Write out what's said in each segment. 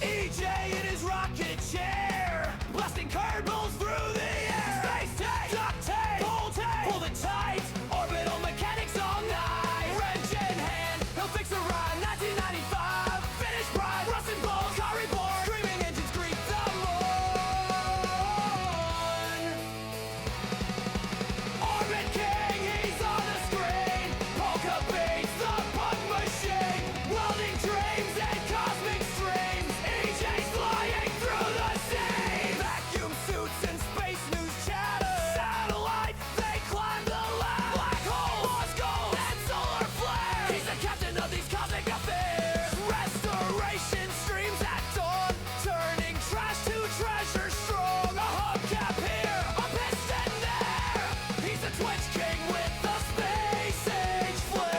EJ in his rocket chair, blasting curveballs through the air. Space tape, duct tape, pull tape, pull it tight. Orbital mechanics all night. Wrench in hand, he'll fix a ride. 1995, finish pride. Rusted balls, car reborn. Screaming engines greet the moon. Orbit King, he's on the screen. Polka beats the punk machine. Welding dreams and cosmic streams. EJ's flying through the sea. Vacuum suits and space news chatter. Satellite, they climb the ladder. Black hole, lost gold, and solar flare. He's the captain of these cosmic affairs. Restoration streams at dawn, turning trash to treasure strong. A hubcap here, a piston there. He's the Twitch king with the space age flair.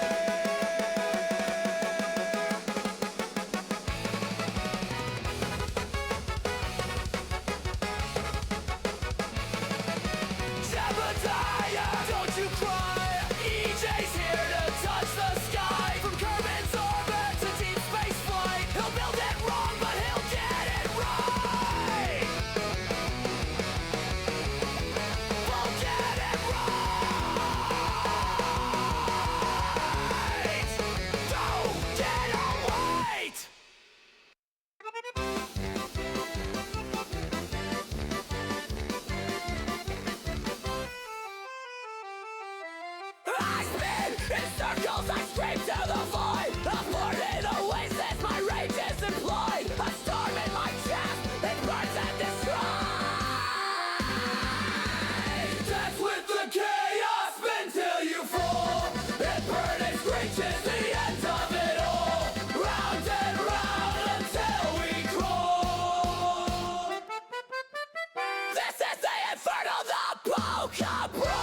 Jebediah, don't you cry. EJ's here to touch the sky. From Kerbin's orbit to deep space flight. He'll build it wrong, but he'll get it right. We'll get it right. Don't get away. I spin in circles, I scream to the void. Aborted oasis, my rage is employed. A storm in my chest, it burns and destroys. Death with the chaos, spin till you fall. It burns and screeches the end of it all. Round and round until we crawl. This is the inferno, the polka brawl.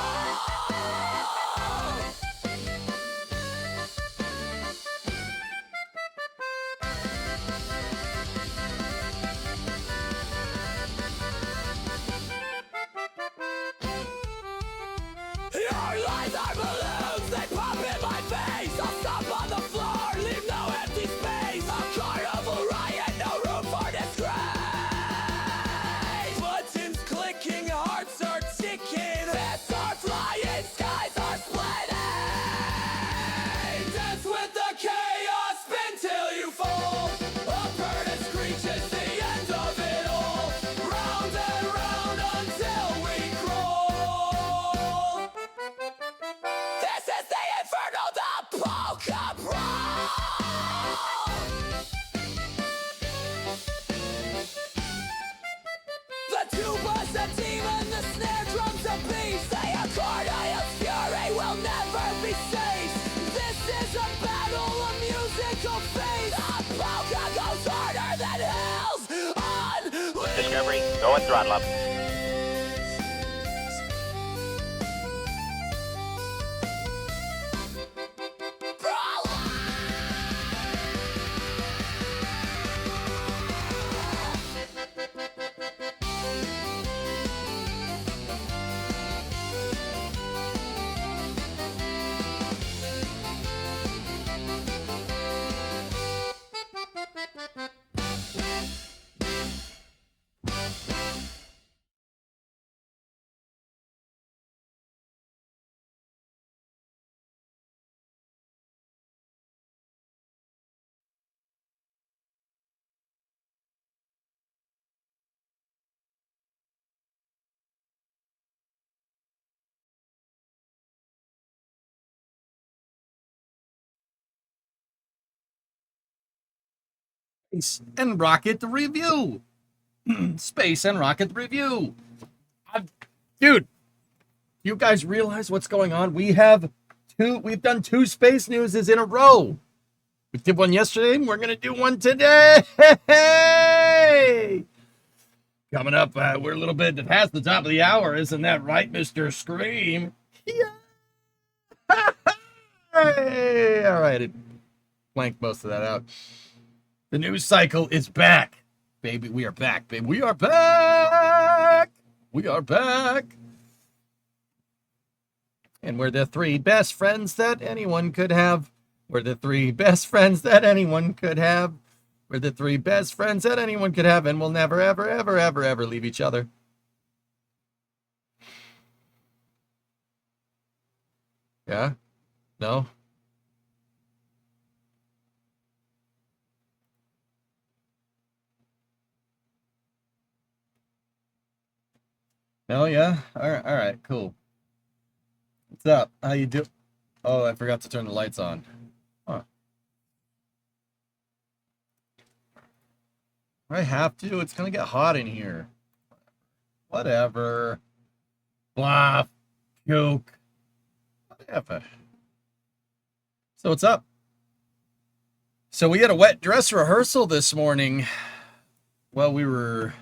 Your lies are balloons, they pop in my face. I'll stop on the floor, leave no empty space. A carnival riot, no room for disgrace. Buttons clicking, hearts are ticking. Fists are flying, skies are splitting. Dance with the chaos, spin till you fall. A bird and screeches the end of it all. Round and round until we crawl. This is the inferno, the polka brawl. The tuba's a demon, the snare drum's a beast. The accordion's fury will never be ceased. This is a battle, a musical feast. The polka goes harder than hell's unleashed. Discovery, go and throttle up. Space and Rocket Review. Space and Rocket Review. Dude, you guys realize what's going on? We've done two space newses in a row. We did one yesterday, and we're going to do one today. Coming up, we're a little bit past the top of the hour. Isn't that right, Mr. Scream? Yeah. Hey, all right, it blanked most of that out. The news cycle is back, baby. We are back, baby. We are back. We are back. And we're the three best friends that anyone could have. We're the three best friends that anyone could have. We're the three best friends that anyone could have, and we'll never, ever, ever, ever, ever leave each other. Yeah? No? No, yeah? All right, cool. What's up? How you do? Oh, I forgot to turn the lights on. Huh. I have to. It's gonna get hot in here. Whatever. Blah. Joke. Whatever. So what's up? So we had a wet dress rehearsal this morning. Well, we were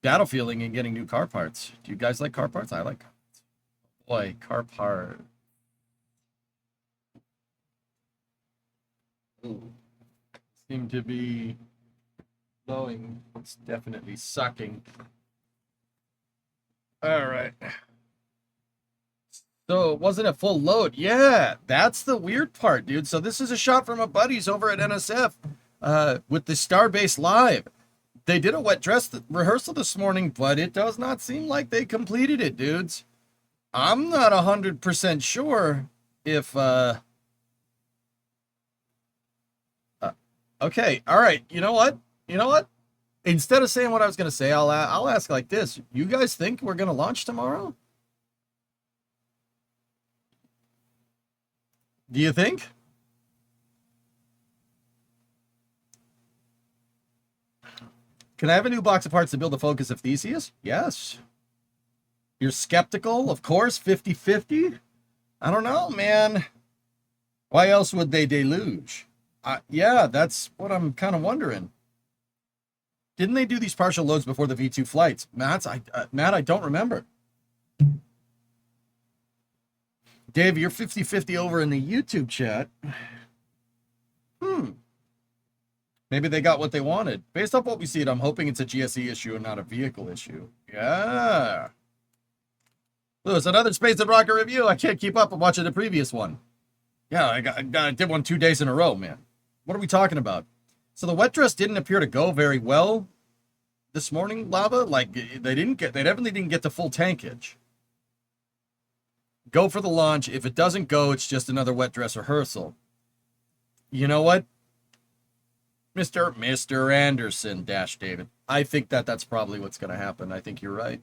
battlefielding and getting new car parts. Do you guys like car parts? I like car parts. Boy, car part. Ooh. Seem to be blowing. It's definitely sucking. All right. So it wasn't a full load. Yeah, that's the weird part, dude. So this is a shot from my buddies over at NSF with the Starbase Live. They did a wet dress rehearsal this morning, but it does not seem like they completed it, dudes. I'm not 100% sure if okay, all right. You know what? You know what? Instead of saying what I was going to say, I'll ask like this. You guys think we're going to launch tomorrow? Do you think? Can I have a new box of parts to build the Focus of Theseus? Yes. You're skeptical, of course, 50-50? I don't know, man. Why else would they deluge? Yeah, that's what I'm kind of wondering. Didn't they do these partial loads before the V2 flights? Matt, I don't remember. Dave, you're 50-50 over in the YouTube chat. Maybe they got what they wanted. Based off what we see, I'm hoping it's a GSE issue and not a vehicle issue. Yeah. Lewis, another Space and Rocket review. I can't keep up. I'm watching the previous one. Yeah, I did one 2 days in a row, man. What are we talking about? So the wet dress didn't appear to go very well this morning, Lava. Like, they definitely didn't get to full tankage. Go for the launch. If it doesn't go, it's just another wet dress rehearsal. You know what? Mr. Anderson dash David. I think that's probably what's going to happen. I think you're right.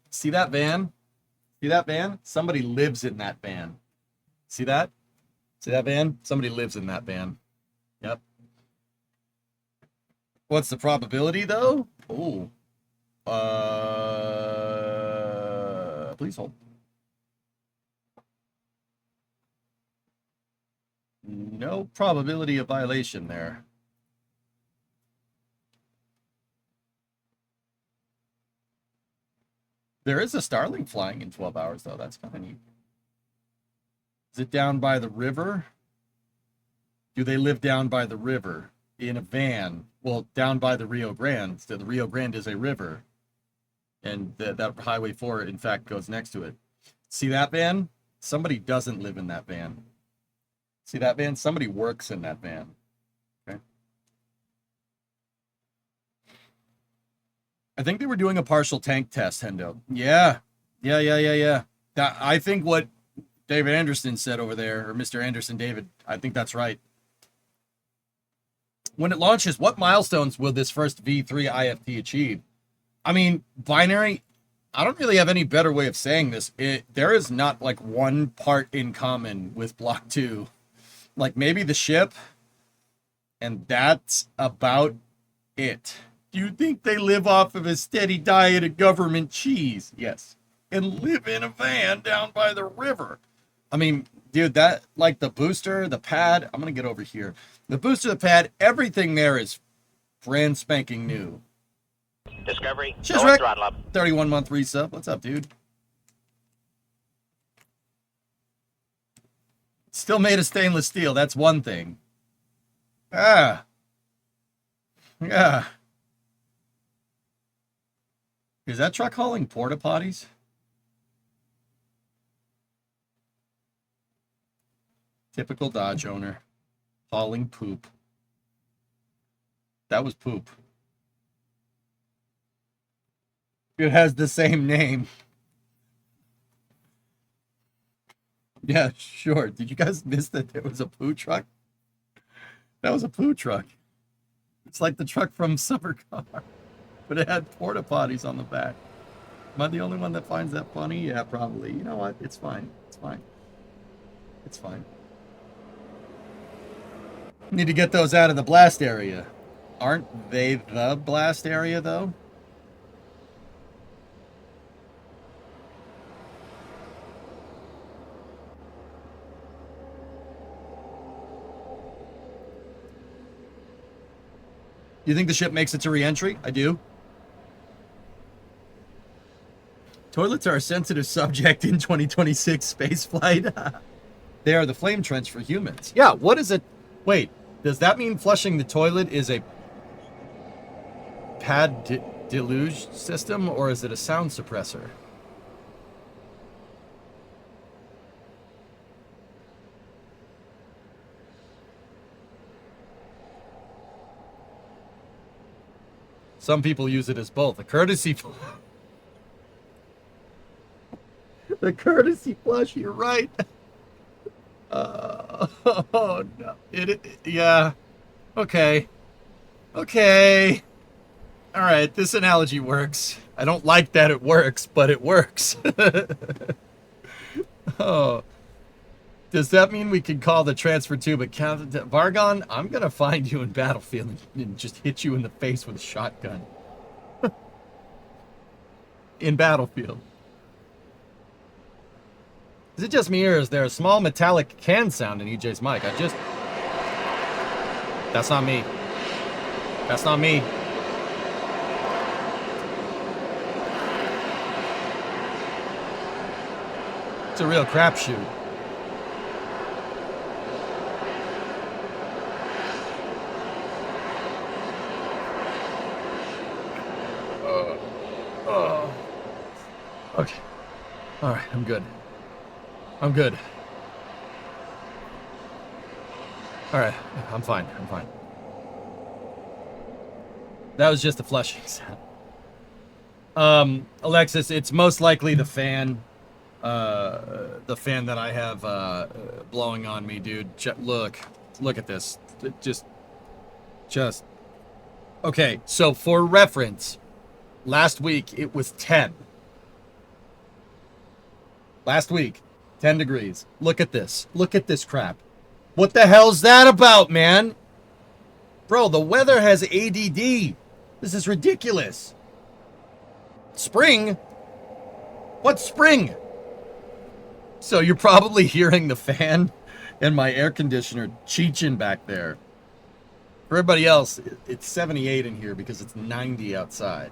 See that van? See that van? Somebody lives in that van. See that? See that van? Somebody lives in that van. Yep. What's the probability, though? Oh. Please hold. No probability of violation there. There is a Starlink flying in 12 hours, though. That's kind of neat. Is it down by the river? Do they live down by the river in a van? Well, down by the Rio Grande. So the Rio Grande is a river. And that Highway 4, in fact, goes next to it. See that van? Somebody doesn't live in that van. See that van? Somebody works in that van. Okay. I think they were doing a partial tank test, Hendo. Yeah. I think what David Anderson said over there, or Mr. Anderson David, I think that's right. When it launches, what milestones will this first V3 IFT achieve? I mean, binary, I don't really have any better way of saying this. There is not like one part in common with Block 2. Like maybe the ship, and that's about it. Do you think they live off of a steady diet of government cheese? Yes. And live in a van down by the river. I mean, dude, that, like the booster, the pad, I'm going to get over here. The booster, the pad, everything there is brand spanking new. Discovery, Shizrek, throttle up. 31-month resub. What's up, dude? Still made of stainless steel. That's one thing. Ah. Yeah. Is that truck hauling porta potties? Typical Dodge owner. Hauling poop. That was poop. It has the same name. Yeah, sure. Did you guys miss that there was a poo truck? That was a poo truck. It's like the truck from Summer Car, but it had porta potties on the back. Am I the only one that finds that funny? Yeah, probably. You know what? It's fine. It's fine. It's fine. Need to get those out of the blast area. Aren't they the blast area, though? You think the ship makes it to re-entry? I do. Toilets are a sensitive subject in 2026 spaceflight. They are the flame trench for humans. Yeah, what is it? Wait, does that mean flushing the toilet is a pad deluge system, or is it a sound suppressor? Some people use it as both. A courtesy the courtesy flush, you're right. Oh no. Yeah. Okay. Okay. All right, this analogy works. I don't like that it works, but it works. Oh. Does that mean we can call the transfer tube a count? Vargon, I'm going to find you in Battlefield and just hit you in the face with a shotgun. In Battlefield. Is it just me, or is there a small metallic can sound in EJ's mic? That's not me. That's not me. It's a real crapshoot. Okay. All right, I'm good. I'm good. All right, I'm fine. I'm fine. That was just a flushing sound. Alexis, it's most likely the fan that I have blowing on me, dude. Look at this. Just. Okay, so for reference, last week it was 10. Last week, 10 degrees. Look at this. Look at this crap. What the hell's that about, man? Bro, the weather has ADD. This is ridiculous. Spring? What spring? So you're probably hearing the fan and my air conditioner cheeching back there. For everybody else, it's 78 in here because it's 90 outside.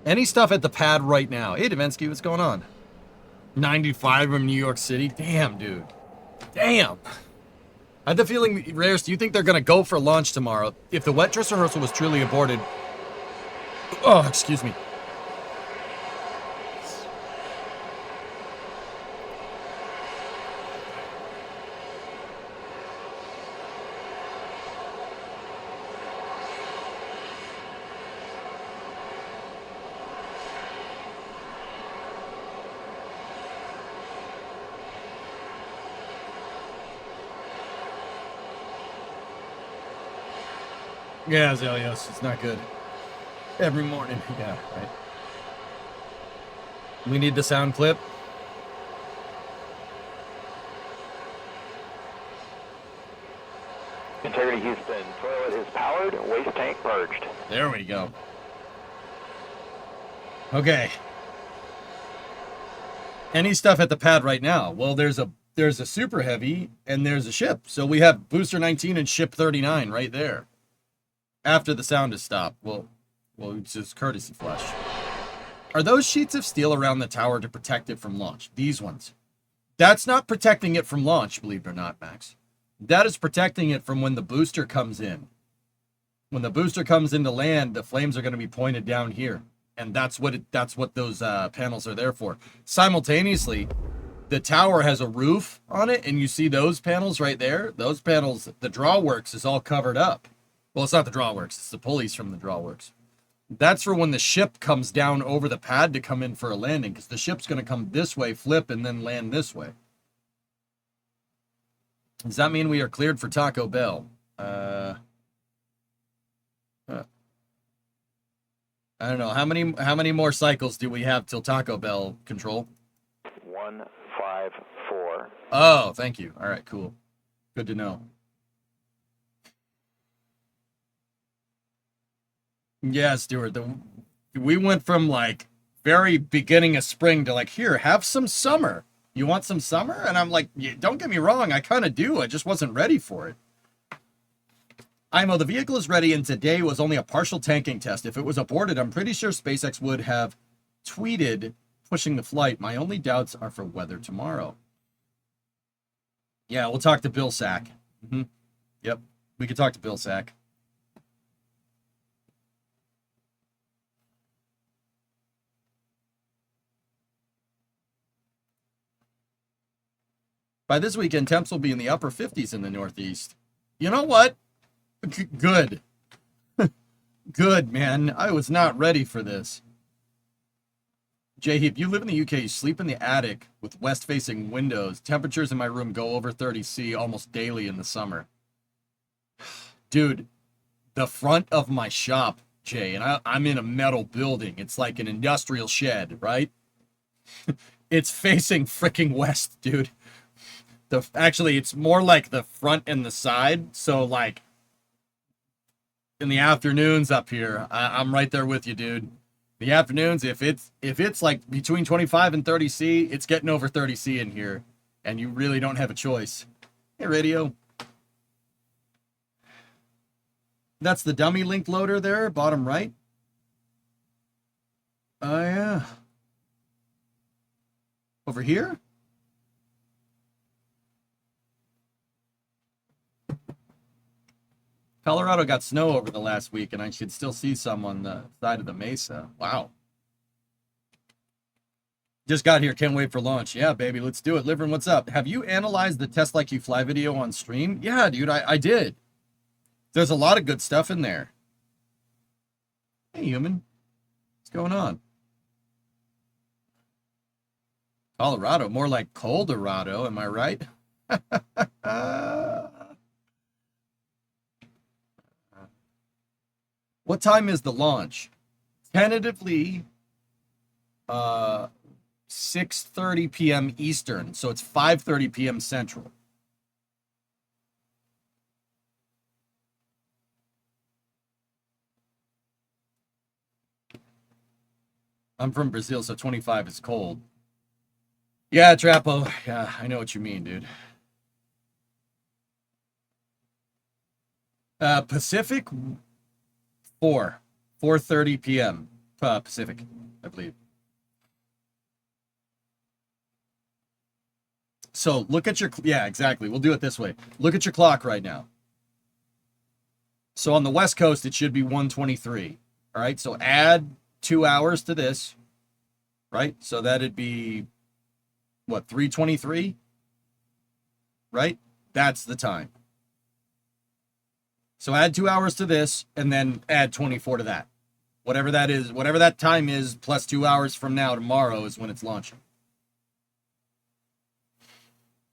Any stuff at the pad right now? Hey, Davensky, what's going on? 95 in New York City? Damn, dude. Damn. I had the feeling, Rares, do you think they're going to go for launch tomorrow? If the wet dress rehearsal was truly aborted... Oh, excuse me. Yeah, Zelios, it's not good. Every morning, yeah, right. We need the sound clip. Integrity Houston, toilet is powered, waste tank purged. There we go. Okay. Any stuff at the pad right now? Well, there's a super heavy and there's a ship. So we have booster 19 and ship 39 right there. After the sound is stopped. Well, it's just courtesy flush. Are those sheets of steel around the tower to protect it from launch? These ones. That's not protecting it from launch, believe it or not, Max. That is protecting it from when the booster comes in. When the booster comes into land, the flames are going to be pointed down here. And that's what those panels are there for. Simultaneously, the tower has a roof on it, and you see those panels right there? Those panels, the drawworks is all covered up. Well, it's not the drawworks, it's the pulleys from the drawworks. That's for when the ship comes down over the pad to come in for a landing, because the ship's going to come this way, flip, and then land this way. Does that mean we are cleared for Taco Bell? I don't know. How many more cycles do we have till Taco Bell control? 154. Oh, thank you. All right, cool. Good to know. Yeah, Stuart. We went from like very beginning of spring to like, here, have some summer. You want some summer? And I'm like, yeah, don't get me wrong, I kind of do. I just wasn't ready for it. IMO, the vehicle is ready, and today was only a partial tanking test. If it was aborted, I'm pretty sure SpaceX would have tweeted pushing the flight. My only doubts are for weather tomorrow. Yeah, we'll talk to Bill Sack. Yep, we could talk to Bill Sack. By this weekend, temps will be in the upper 50s in the Northeast. You know what? Good. Good, man. I was not ready for this. Jay Heap, you live in the UK. You sleep in the attic with west-facing windows. Temperatures in my room go over 30 C almost daily in the summer. Dude, the front of my shop, Jay, and I'm in a metal building. It's like an industrial shed, right? It's facing freaking west, dude. Actually, it's more like the front and the side. So, like, in the afternoons up here, I'm right there with you, dude. The afternoons, if it's like between 25 and 30 C, it's getting over 30 C in here, and you really don't have a choice. Hey, radio. That's the dummy link loader there, bottom right. Oh, yeah. Over here? Colorado got snow over the last week, and I should still see some on the side of the mesa. Wow. Just got here. Can't wait for launch. Yeah, baby. Let's do it. Liverin, what's up? Have you analyzed the Test Like You Fly video on stream? Yeah, dude, I did. There's a lot of good stuff in there. Hey, human. What's going on? Colorado. More like Coldorado. Am I right? What time is the launch? Tentatively, 6:30 p.m. Eastern, so it's 5:30 p.m. Central. I'm from Brazil, so 25 is cold. Yeah, Trapo. Yeah, I know what you mean, dude. Pacific, 4:30 p.m. Pacific, I believe. So look at your, yeah, exactly. We'll do it this way. Look at your clock right now. So on the West Coast, it should be 1:23. All right, so add 2 hours to this, right? So that'd be, what, 3:23? Right? That's the time. So add 2 hours to this, and then add 24 to that. Whatever that is, whatever that time is, plus 2 hours from now, tomorrow is when it's launching.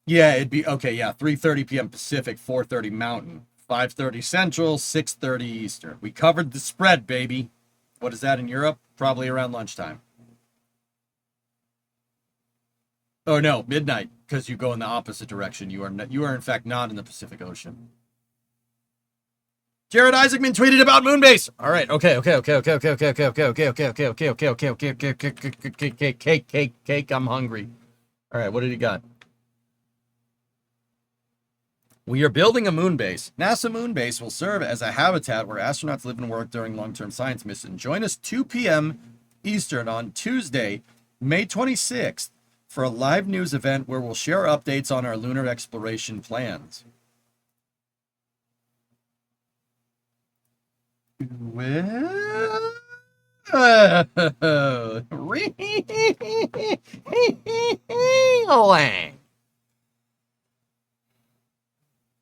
Yeah, it'd be, okay, yeah, 3:30 p.m. Pacific, 4:30 Mountain, 5:30 Central, 6:30 Eastern. We covered the spread, baby. What is that in Europe? Probably around lunchtime. Oh, no, midnight, because you go in the opposite direction. You are in fact not in the Pacific Ocean. Jared Isaacman tweeted about Moonbase. All right, okay. Cake. I'm hungry. All right, what did he got? We are building a moon base. NASA moon base will serve as a habitat where astronauts live and work during long-term science missions. Join us 2 p.m. Eastern on Tuesday, May 26th, for a live news event where we'll share updates on our lunar exploration plans. Well,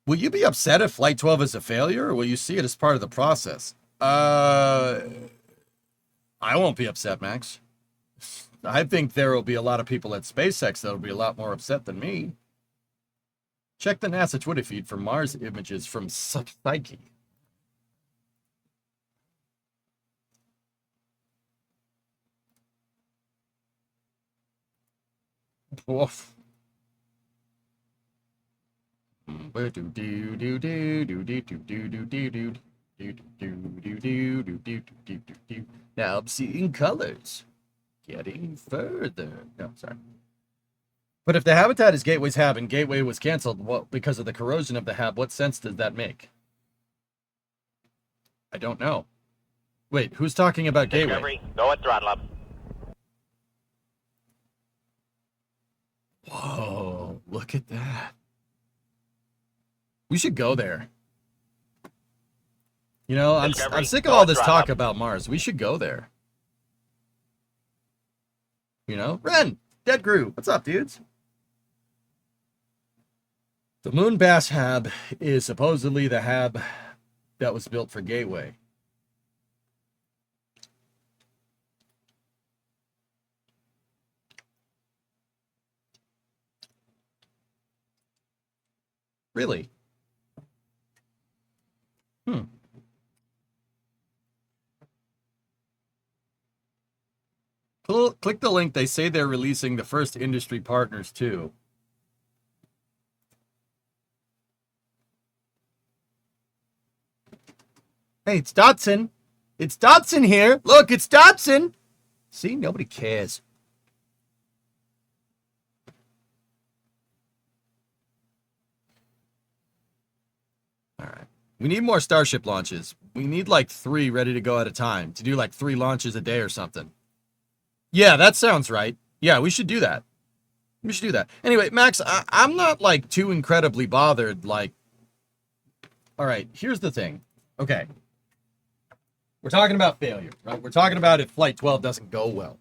will you be upset if Flight 12 is a failure, or will you see it as part of the process? I won't be upset, Max. I think there will be a lot of people at SpaceX that will be a lot more upset than me. Check the NASA Twitter feed for Mars images from Psyche. Woof. Now I'm seeing colors. Getting further. No, sorry. But if the habitat is Gateway's hab and Gateway was canceled because of the corrosion of the hab, what sense does that make? I don't know. Wait, who's talking about Gateway? Discovery, go at throttle up. Whoa, look at that. We should go there. You know, I'm sick of all this talk about Mars. We should go there. You know? Ren! Dead Grew. What's up, dudes? The Moon Bass Hab is supposedly the hab that was built for Gateway. Really? Click the link. They say they're releasing the first industry partners too. Hey, it's Dotson. It's Dotson here. Look, it's Dotson. See, nobody cares. All right. We need more Starship launches. We need like 3 ready to go at a time to do like 3 launches a day or something. Yeah, that sounds right. Yeah, we should do that. We should do that. Anyway, Max, I'm not like too incredibly bothered. Like, all right, here's the thing. Okay. We're talking about failure, right? We're talking about if Flight 12 doesn't go well.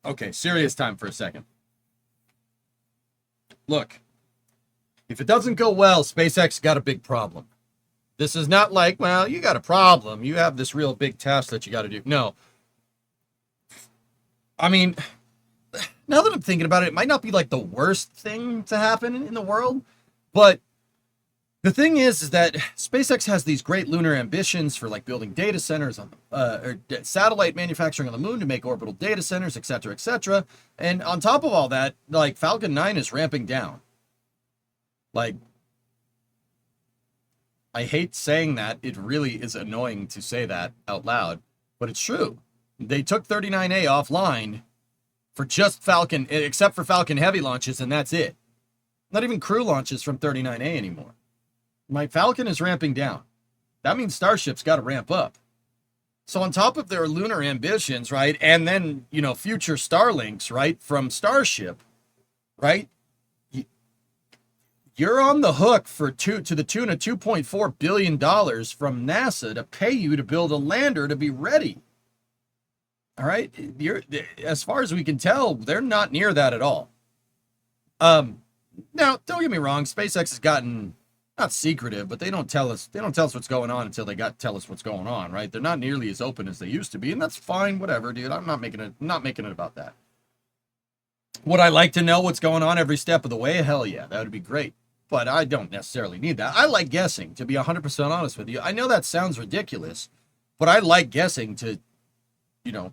Okay, serious time for a second. Look, if it doesn't go well, SpaceX got a big problem. This is not like, well, you got a problem. You have this real big task that you got to do. No. I mean, now that I'm thinking about it, it might not be like the worst thing to happen in the world. But the thing is that SpaceX has these great lunar ambitions for like building data centers on or satellite manufacturing on the moon to make orbital data centers, et cetera, et cetera. And on top of all that, like Falcon 9 is ramping down. Like, I hate saying that. It really is annoying to say that out loud, but it's true. They took 39A offline for just Falcon, except for Falcon Heavy launches, and that's it. Not even crew launches from 39A anymore. My Falcon is ramping down. That means Starship's got to ramp up. So on top of their lunar ambitions, right, and then, you know, future Starlinks, right, from Starship, right, you're on the hook for to the tune of $2.4 billion from NASA to pay you to build a lander to be ready. All right? As far as we can tell, they're not near that at all. Now, don't get me wrong, SpaceX has gotten, not secretive, but they don't tell us what's going on until they tell us what's going on, right? They're not nearly as open as they used to be, and that's fine, whatever, dude. I'm not making it about that. Would I like to know what's going on every step of the way? Hell yeah, that would be great. But I don't necessarily need that. I like guessing, to be 100% honest with you. I know that sounds ridiculous, but I like guessing to, you know,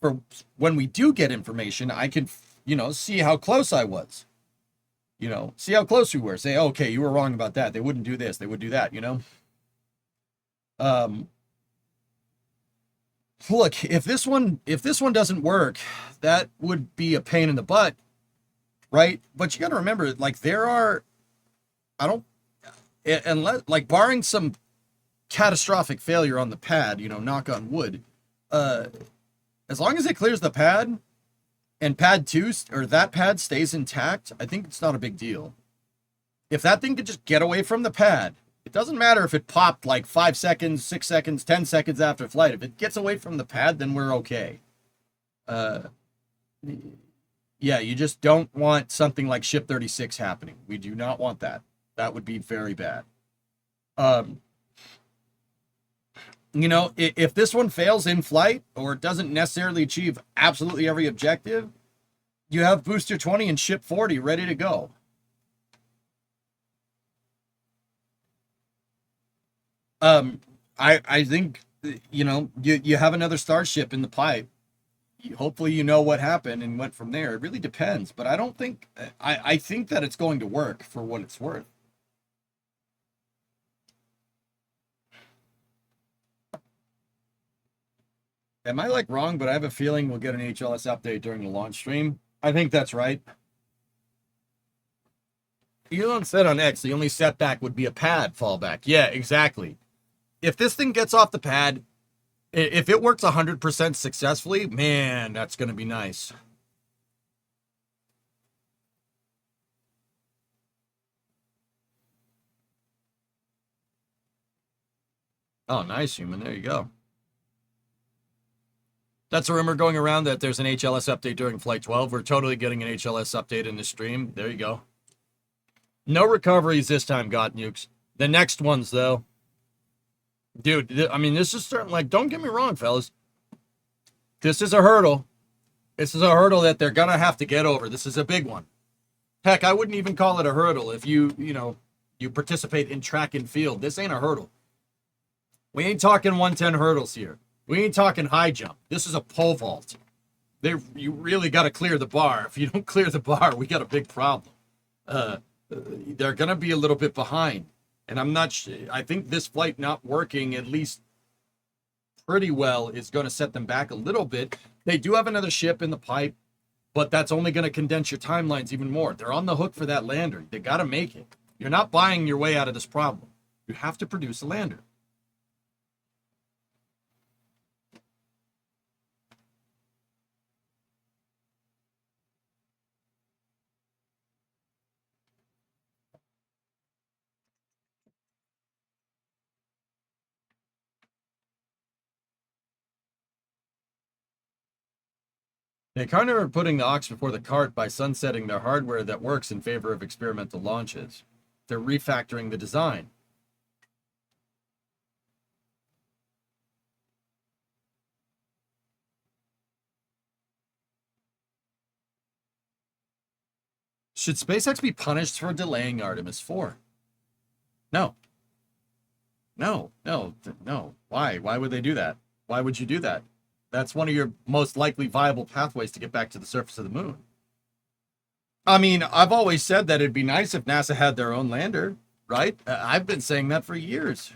for when we do get information, I can, you know, see how close I was. You know, see how close we were. Say, okay, you were wrong about that. They wouldn't do this. They would do that, you know? Look, if this one doesn't work, that would be a pain in the butt, right? But you got to remember, like, there are, unless, like, barring some catastrophic failure on the pad, you know, knock on wood, as long as it clears the pad and pad 2 or that pad stays intact, I think it's not a big deal. If that thing could just get away from the pad, it doesn't matter if it popped like 5 seconds, 6 seconds, 10 seconds after flight. If it gets away from the pad, then we're okay. Yeah, you just don't want something like Ship 36 happening. We do not want that. That would be very bad. You know, if this one fails in flight or doesn't necessarily achieve absolutely every objective, you have Booster 20 and Ship 40 ready to go. I think, you know, you have another Starship in the pipe. Hopefully you know what happened and went from there. It really depends, but I don't think, I think that it's going to work for what it's worth. Am I like wrong, but I have a feeling we'll get an HLS update during the launch stream? I think that's right. Elon said on X the only setback would be a pad fallback. Yeah, exactly. If this thing gets off the pad, if it works 100% successfully, man, that's going to be nice. Oh, nice, human. There you go. That's a rumor going around that there's an HLS update during Flight 12. We're totally getting an HLS update in the stream. There you go. No recoveries this time, God Nukes. The next ones, though. Dude, I mean, this is starting, like, don't get me wrong, fellas. This is a hurdle. This is a hurdle that they're going to have to get over. This is a big one. Heck, I wouldn't even call it a hurdle if you participate in track and field. This ain't a hurdle. We ain't talking 110 hurdles here. We ain't talking high jump. This is a pole vault. You really got to clear the bar. If you don't clear the bar, we got a big problem. They're going to be a little bit behind. And I think this flight not working at least pretty well is going to set them back a little bit. They do have another ship in the pipe, but that's only going to condense your timelines even more. They're on the hook for that lander. They got to make it. You're not buying your way out of this problem. You have to produce a lander. They kind of are putting the ox before the cart by sunsetting their hardware that works in favor of experimental launches. They're refactoring the design. Should SpaceX be punished for delaying Artemis 4? No. No. Why? Why would they do that? Why would you do that? That's one of your most likely viable pathways to get back to the surface of the moon. I mean, I've always said that it'd be nice if NASA had their own lander, right? I've been saying that for years.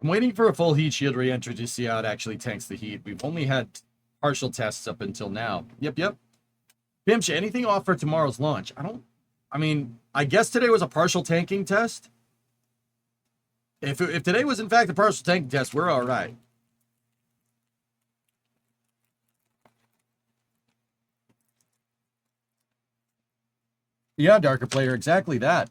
I'm waiting for a full heat shield re-entry to see how it actually tanks the heat. We've only had partial tests up until now. Yep. Bimch, anything off for tomorrow's launch? I guess today was a partial tanking test. If today was in fact a partial tanking test, we're all right. Yeah, Darker Player, exactly that.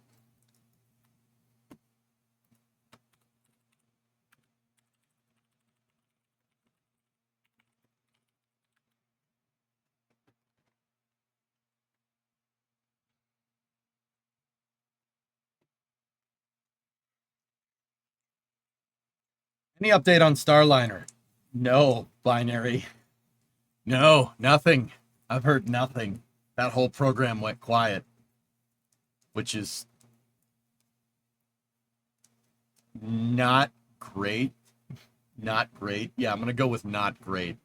Any update on Starliner? No, Binary. No, nothing. I've heard nothing. That whole program went quiet, which is not great. Not great. Yeah, I'm going to go with not great.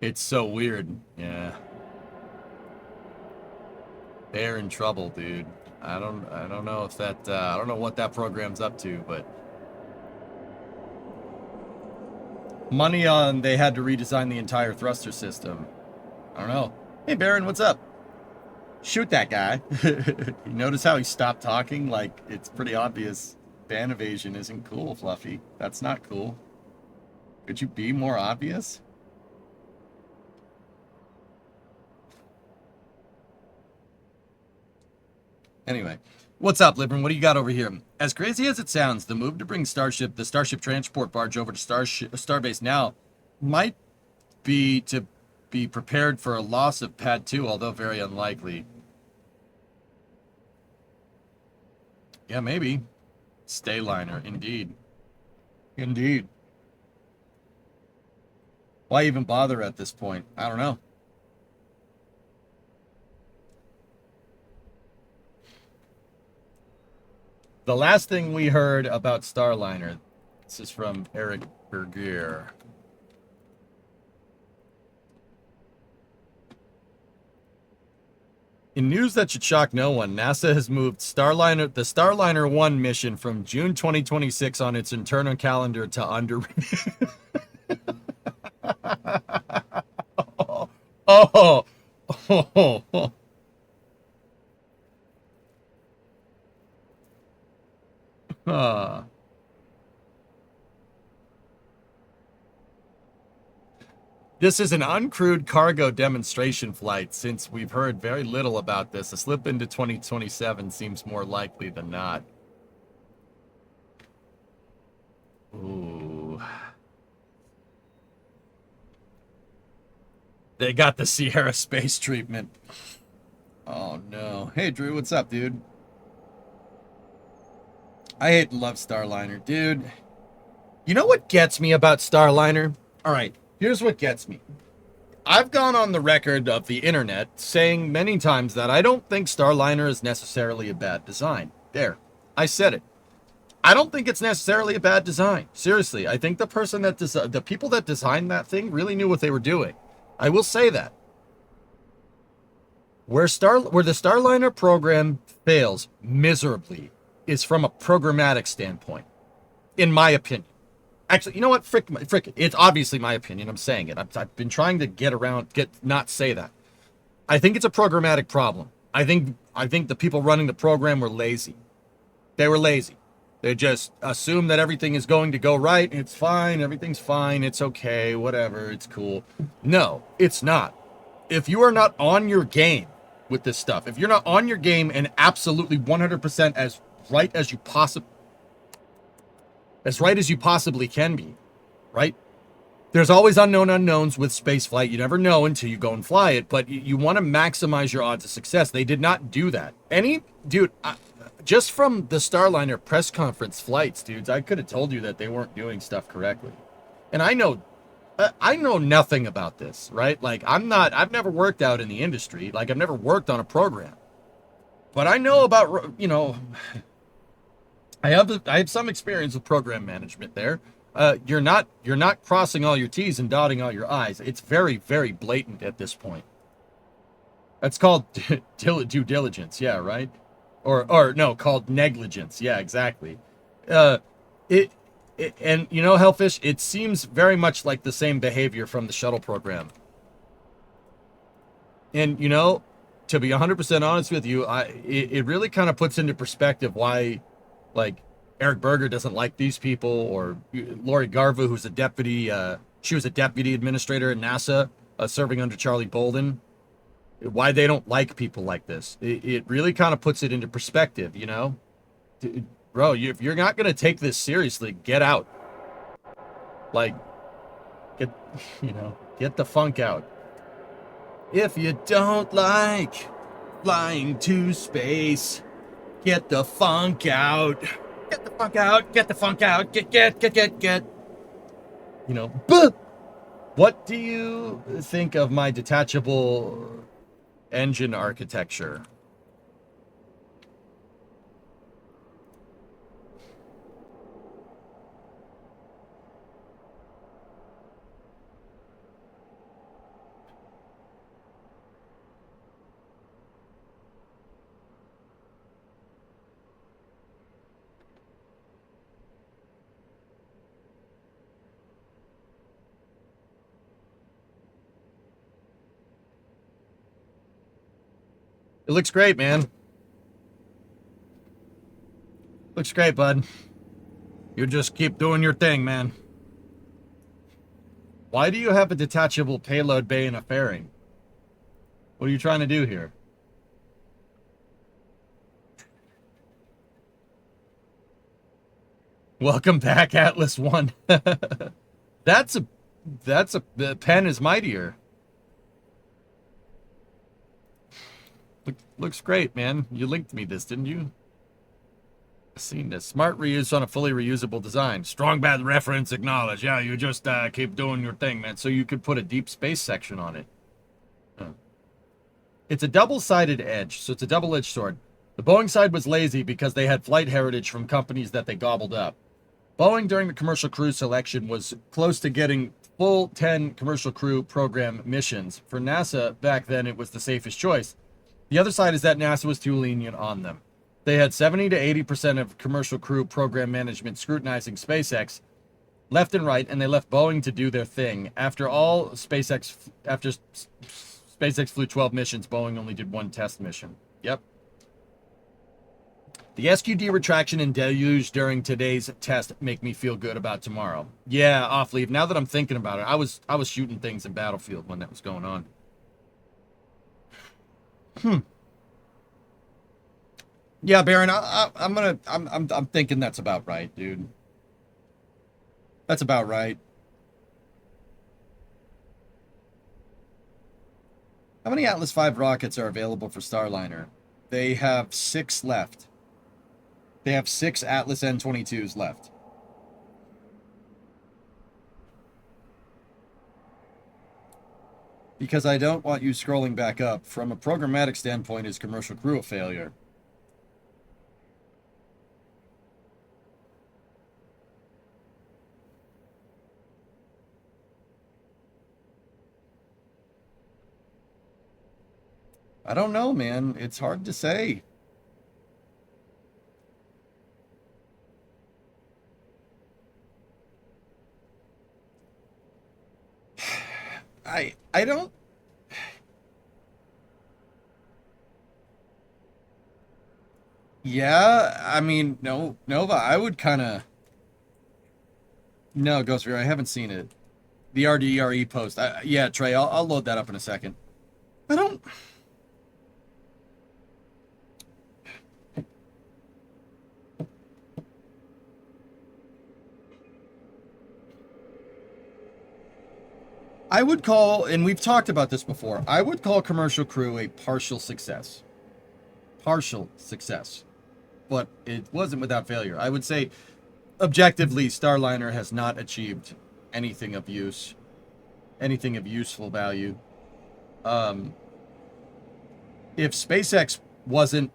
It's so weird. Yeah. They're in trouble, dude. I don't know if that I don't know what that program's up to, but money on they had to redesign the entire thruster system. I don't know. Hey Baron, what's up? Shoot that guy. You notice how he stopped talking? Like, it's pretty obvious fan evasion isn't cool, Fluffy. That's not cool. Could you be more obvious? Anyway, what's up, Libran? What do you got over here? As crazy as it sounds, the move to bring the Starship transport barge over to Starbase now might be to be prepared for a loss of Pad 2, although very unlikely. Yeah, maybe. Stayliner, indeed. Indeed. Why even bother at this point? I don't know. The last thing we heard about Starliner, this is from Eric Bergier. In news that should shock no one, NASA has moved the Starliner 1 mission from June 2026 on its internal calendar to under. Oh, oh, oh. Ah. This is an uncrewed cargo demonstration flight. Since we've heard very little about this, a slip into 2027 seems more likely than not. Ooh. They got the Sierra space treatment. Oh no. Hey Drew, what's up, dude? I hate and love Starliner, dude. You know what gets me about Starliner? All right, here's what gets me. I've gone on the record of the internet saying many times that I don't think Starliner is necessarily a bad design. There, I said it. I don't think it's necessarily a bad design. Seriously, I think the people that designed that thing really knew what they were doing. I will say that. Where the Starliner program fails miserably is from a programmatic standpoint, in my opinion. Actually, you know what? Frick, it's obviously my opinion. I'm saying it. I've been trying to not say that. I think it's a programmatic problem. I think the people running the program were lazy. They were lazy. They just assume that everything is going to go right. It's fine. Everything's fine. It's okay. Whatever. It's cool. No, it's not. If you are not on your game with this stuff, if you're not on your game and absolutely 100% as right as you possibly can be, right? There's always unknown unknowns with spaceflight. You never know until you go and fly it, but you want to maximize your odds of success. They did not do that. Just from the Starliner press conference flights, dudes, I could have told you that they weren't doing stuff correctly. And I know nothing about this, right? Like, I've never worked out in the industry. Like, I've never worked on a program. But I know about, I have some experience with program management there. You're not crossing all your T's and dotting all your I's. It's very, very blatant at this point. That's called due diligence, yeah, right? Or no, called negligence. Yeah, exactly. It and Hellfish, it seems very much like the same behavior from the shuttle program. And to be 100% honest with you, it really kind of puts into perspective why, like, Eric Berger doesn't like these people, or Lori Garva, who's a deputy, she was a deputy administrator at NASA, serving under Charlie Bolden. Why they don't like people like this. It really kind of puts it into perspective, Bro, if you're not going to take this seriously, get out. Like, get the funk out. If you don't like flying to space, get the funk out. Get the funk out. Get the funk out. Get. What do you think of my detachable engine architecture? It looks great, man. Looks great, bud. You just keep doing your thing, man. Why do you have a detachable payload bay and a fairing? What are you trying to do here? Welcome back, Atlas One. that's a the pen is mightier. Looks great, man. You linked me this, didn't you? I've seen this. Smart reuse on a fully reusable design. Strong bad reference acknowledged. Yeah, you just keep doing your thing, man. So you could put a deep space section on it. Huh. It's a double-sided edge, so it's a double-edged sword. The Boeing side was lazy because they had flight heritage from companies that they gobbled up. Boeing, during the commercial crew selection, was close to getting full 10 commercial crew program missions. For NASA, back then, it was the safest choice. The other side is that NASA was too lenient on them. They had 70 to 80% of commercial crew program management scrutinizing SpaceX left and right, and they left Boeing to do their thing. After SpaceX flew 12 missions, Boeing only did one test mission. Yep. The SQD retraction and deluge during today's test make me feel good about tomorrow. Yeah, off leave. Now that I'm thinking about it, I was shooting things in Battlefield when that was going on. Yeah, Baron, I'm thinking that's about right, dude. That's about right. How many Atlas V rockets are available for Starliner? They have 6 left. They have 6 Atlas N-22s left. Because I don't want you scrolling back up. From a programmatic standpoint, is commercial crew a failure? I don't know, man. It's hard to say. I don't. Yeah, I mean, no, Nova, I would kind of. No, Ghost Reader, I haven't seen it. The RDRE post. Yeah, Trey, I'll load that up in a second. I don't. I would call, and we've talked about this before, I would call commercial crew a partial success. Partial success. But it wasn't without failure. I would say, objectively, Starliner has not achieved anything of use, anything of useful value. If SpaceX wasn't,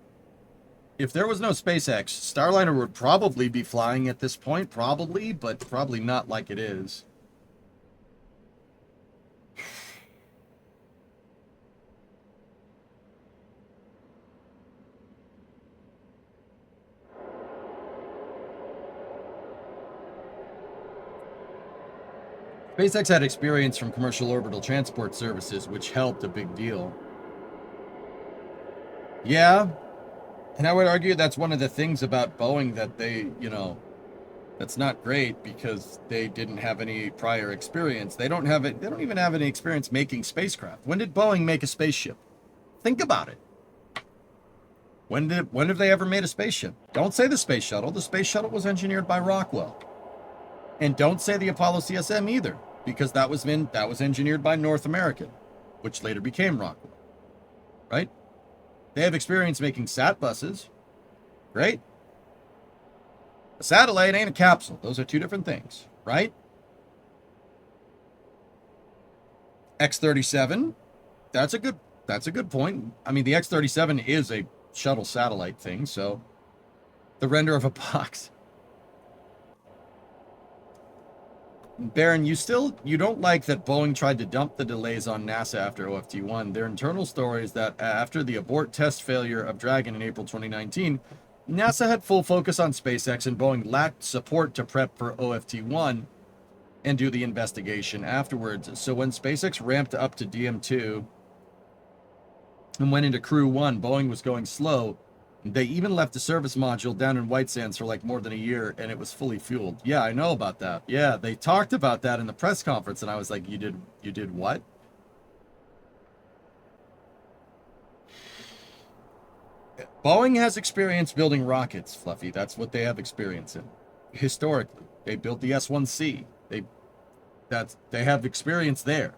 if there was no SpaceX, Starliner would probably be flying at this point, probably, but probably not like it is. SpaceX had experience from commercial orbital transport services, which helped a big deal. Yeah, and I would argue that's one of the things about Boeing that they, that's not great because they didn't have any prior experience. They don't have it. They don't even have any experience making spacecraft. When did Boeing make a spaceship? Think about it. When have they ever made a spaceship? Don't say the space shuttle. The space shuttle was engineered by Rockwell. And don't say the Apollo CSM either, because that was engineered by North American, which later became Rockwell. Right? They have experience making sat buses. Great. A satellite ain't a capsule. Those are two different things, right? X-37, that's a good point. I mean, the X-37 is a shuttle satellite thing, so the render of a box. Baron, you don't like that Boeing tried to dump the delays on NASA after OFT-1. Their internal story is that after the abort test failure of Dragon in April 2019, NASA had full focus on SpaceX and Boeing lacked support to prep for OFT-1 and do the investigation afterwards. So when SpaceX ramped up to DM2, and went into Crew 1. Boeing was going slow. They even left the service module down in White Sands for like more than a year, and it was fully fueled. Yeah, I know about that. Yeah, they talked about that in the press conference, and I was like, you did what? Boeing has experience building rockets, Fluffy. That's what they have experience in. Historically, they built the S-1C. They have experience there.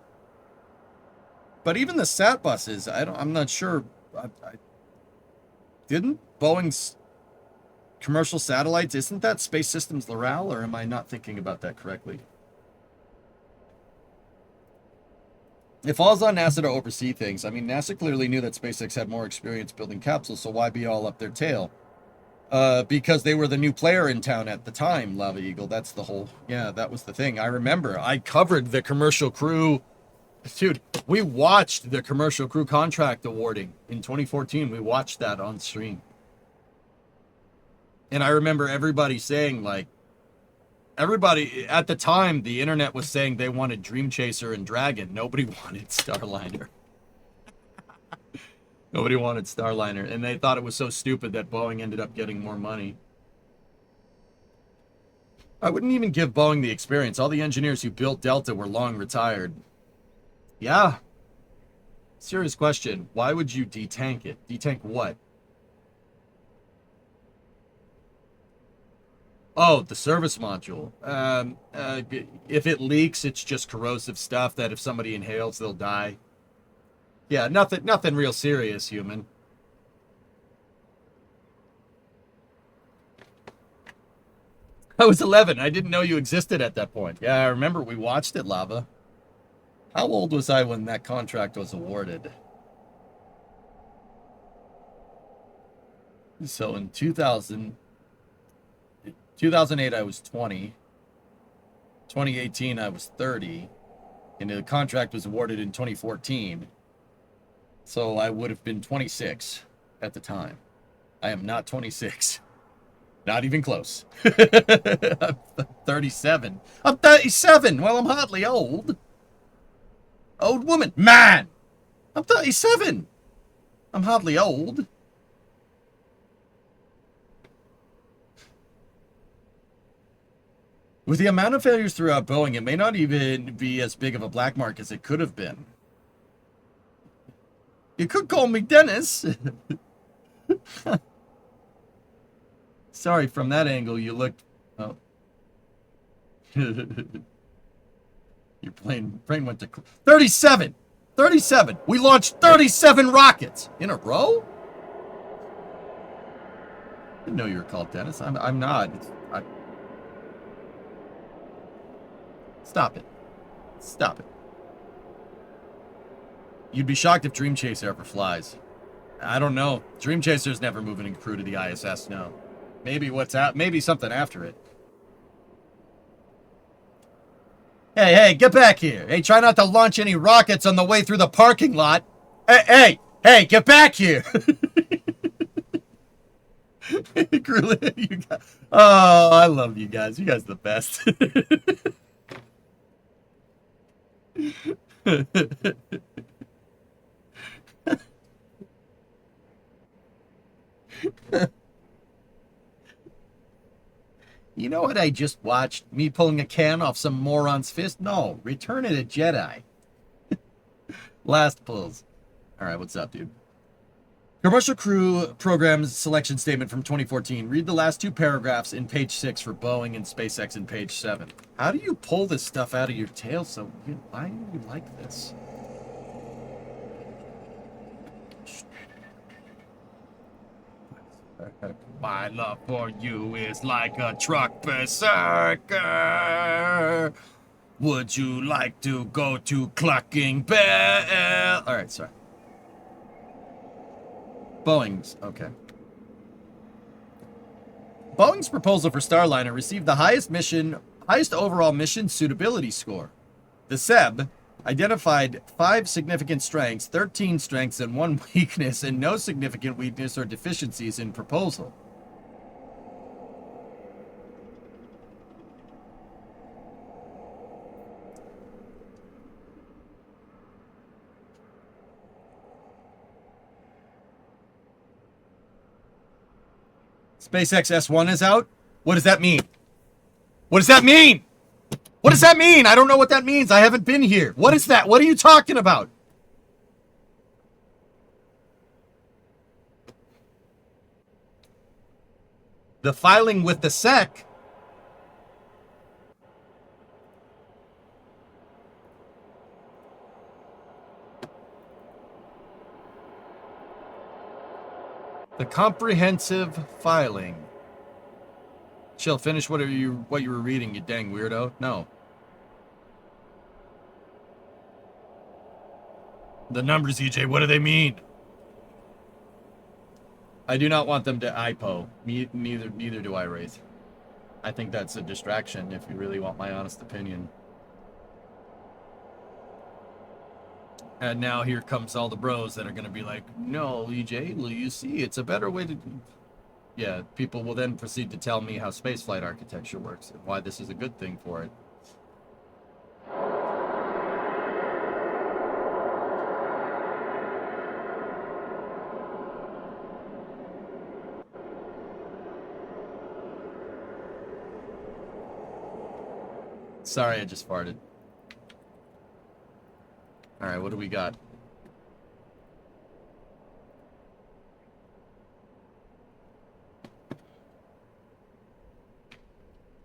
But even the SAT buses, I'm not sure. Didn't Boeing's commercial satellites, isn't that Space Systems Loral, or am I not thinking about that correctly? It falls on NASA to oversee things. I mean, NASA clearly knew that SpaceX had more experience building capsules, so why be all up their tail? Because they were the new player in town at the time, Lava Eagle. That's the whole, yeah, that was the thing. I remember I covered the commercial crew. Dude, we watched the commercial crew contract awarding in 2014. We watched that on stream. And I remember everybody saying, like, everybody at the time, the internet was saying they wanted Dream Chaser and Dragon. Nobody wanted Starliner. Nobody wanted Starliner. And they thought it was so stupid that Boeing ended up getting more money. I wouldn't even give Boeing the experience. All the engineers who built Delta were long retired. Yeah. Serious question. Why would you detank it? Detank what? Oh, the service module. If it leaks, it's just corrosive stuff that if somebody inhales, they'll die. Yeah, nothing real serious, human. I was 11. I didn't know you existed at that point. Yeah, I remember we watched it, Lava. How old was I when that contract was awarded? So in 2008, I was 20. 2018, I was 30. And the contract was awarded in 2014. So I would have been 26 at the time. I am not 26. Not even close. I'm 37. I'm 37. Well, I'm hardly old. Old woman. Man! I'm 37. I'm hardly old. With the amount of failures throughout Boeing, it may not even be as big of a black mark as it could have been. You could call me Dennis. Sorry, from that angle, you looked... Oh. Your brain went to... 37! 37! We launched 37 rockets! In a row? I didn't know you were called Dennis. I'm not. Stop it. Stop it. You'd be shocked if Dream Chaser ever flies. I don't know. Dream Chaser's never moving a crew to the ISS, no. Maybe maybe something after it. Hey, get back here. Hey, try not to launch any rockets on the way through the parking lot. Hey, get back here. Oh, I love you guys. You guys are the best. You know what I just watched? Me pulling a can off some moron's fist? No, Return of the Jedi. Last pulls. All right, what's up, dude? Commercial Crew Program's selection statement from 2014. Read the last two paragraphs in page 6 for Boeing and SpaceX in page 7. How do you pull this stuff out of your tail so... Why do you like this? My love for you is like a truck berserker. Would you like to go to Clucking Bell? All right, sorry. Boeing's, okay. Boeing's proposal for Starliner received the highest overall mission suitability score. The SEB identified 5 significant strengths, 13 strengths, and 1 weakness, and no significant weakness or deficiencies in proposal. SpaceX S1 is out? What does that mean? What does that mean? What does that mean? I don't know what that means. I haven't been here. What is that? What are you talking about? The filing with the SEC. The comprehensive filing. Chill, finish what you were reading, you dang weirdo. No. The numbers, EJ, what do they mean? I do not want them to IPO. Neither do I, Wraith. I think that's a distraction if you really want my honest opinion. And now here comes all the bros that are going to be like, no, EJ, well, you see, it's a better way to... Yeah, people will then proceed to tell me how spaceflight architecture works and why this is a good thing for it. Sorry, I just farted. All right, what do we got?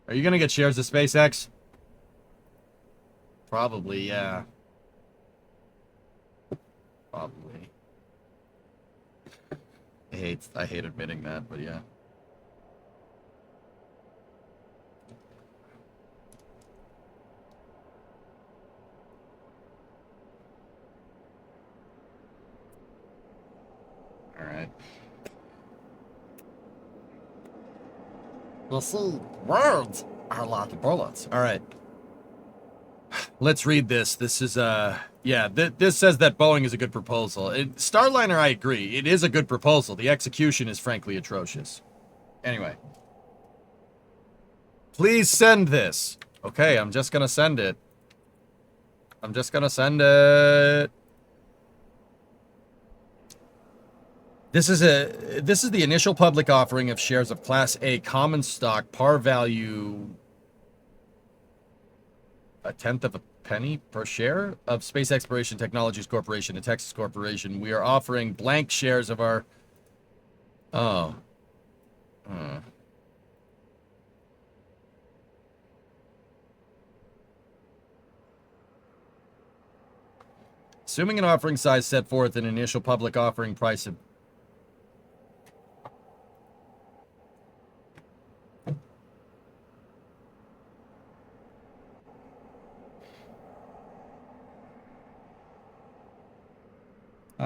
Are you going to get shares of SpaceX? Probably, yeah. Probably. I hate admitting that, but yeah. All right. We'll see. Words are like bullets. All right. Let's read this. This is, yeah, this says that Boeing is a good proposal. Starliner, I agree. It is a good proposal. The execution is frankly atrocious. Anyway. Please send this. Okay, I'm just gonna send it. I'm just gonna send it. This is the initial public offering of shares of Class A common stock, par value a tenth of a penny per share of Space Exploration Technologies Corporation, a Texas corporation. We are offering blank shares of our... Oh. Assuming an offering size set forth an initial public offering price of...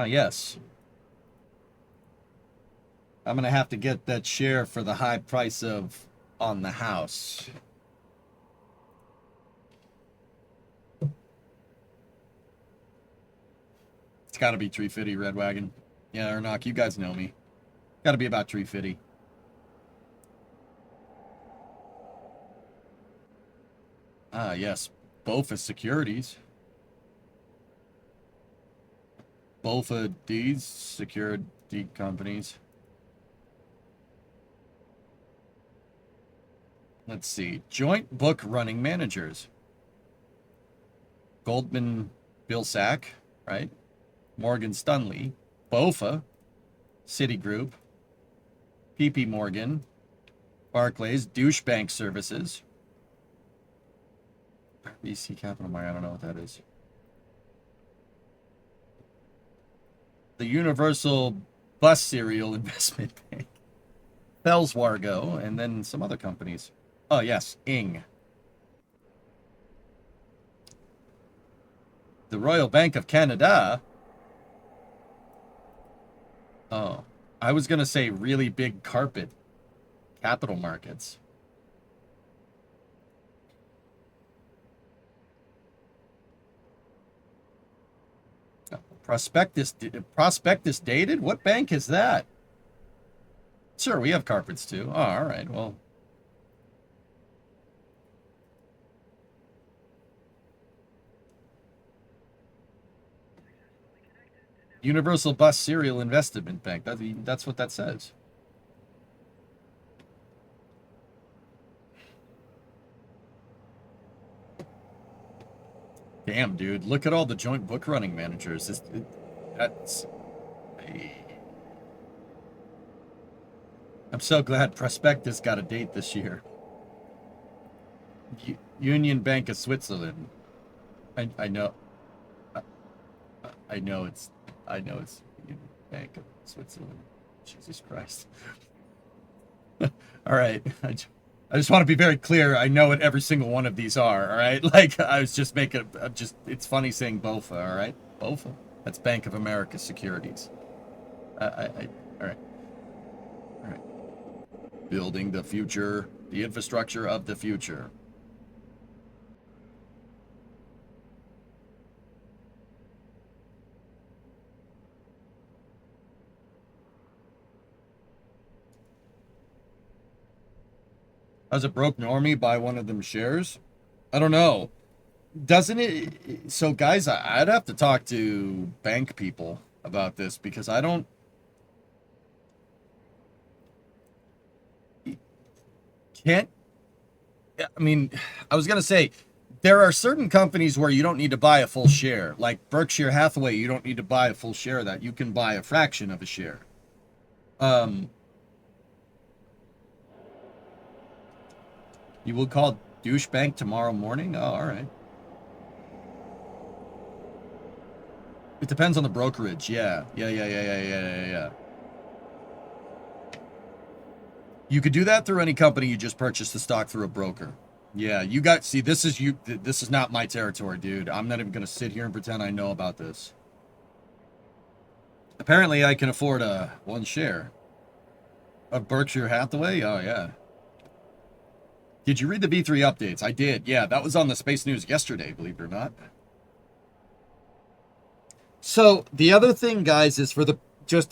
yes. I'm going to have to get that share for the high price of on the house. It's got to be 350, Red Wagon. Yeah, Ernock, you guys know me. Got to be about 350. Yes. BOFA Securities. BOFA these security companies. Let's see. Joint book running managers. Goldman Bilsack, right? Morgan Stanley. BOFA. Citigroup. PP Morgan. Barclays. Douche Bank Services. BC Capital Market, I don't know what that is. The Universal Bus Serial Investment Bank. Fells Wargo, and then some other companies. Oh, yes, Ing. The Royal Bank of Canada. Oh, I was going to say really big carpet. Capital Markets. Prospectus dated? What bank is that? Sure, we have carpets too. Oh, all right. Well, Universal Bus Serial Investment Bank. That's what that says. damn, dude, look at all the joint book running managers. That's... I'm so glad Prospectus got a date this year. Union Bank of Switzerland. I know. I know it's Union Bank of Switzerland. Jesus Christ. All right. I just want to be very clear. I know what every single one of these are. All right. Like I was just making. It's funny saying BOFA. All right. BOFA. That's Bank of America Securities. All right. All right. Building the future, the infrastructure of the future. As a broke normie buy one of them shares? I don't know. Doesn't it? So, guys, I'd have to talk to bank people about this because I don't. Can't. I mean, I was going to say there are certain companies where you don't need to buy a full share. Like Berkshire Hathaway, you don't need to buy a full share of that. You can buy a fraction of a share. You will call Douche Bank tomorrow morning? Oh, all right. It depends on the brokerage. Yeah. You could do that through any company. You just purchase the stock through a broker. Yeah, you got, see, this is not my territory, dude. I'm not even going to sit here and pretend I know about this. Apparently, I can afford one share of Berkshire Hathaway. Oh, yeah. Did you read the V3 updates? I did. Yeah, that was on the Space News yesterday, believe it or not. So, the other thing, guys, is for the,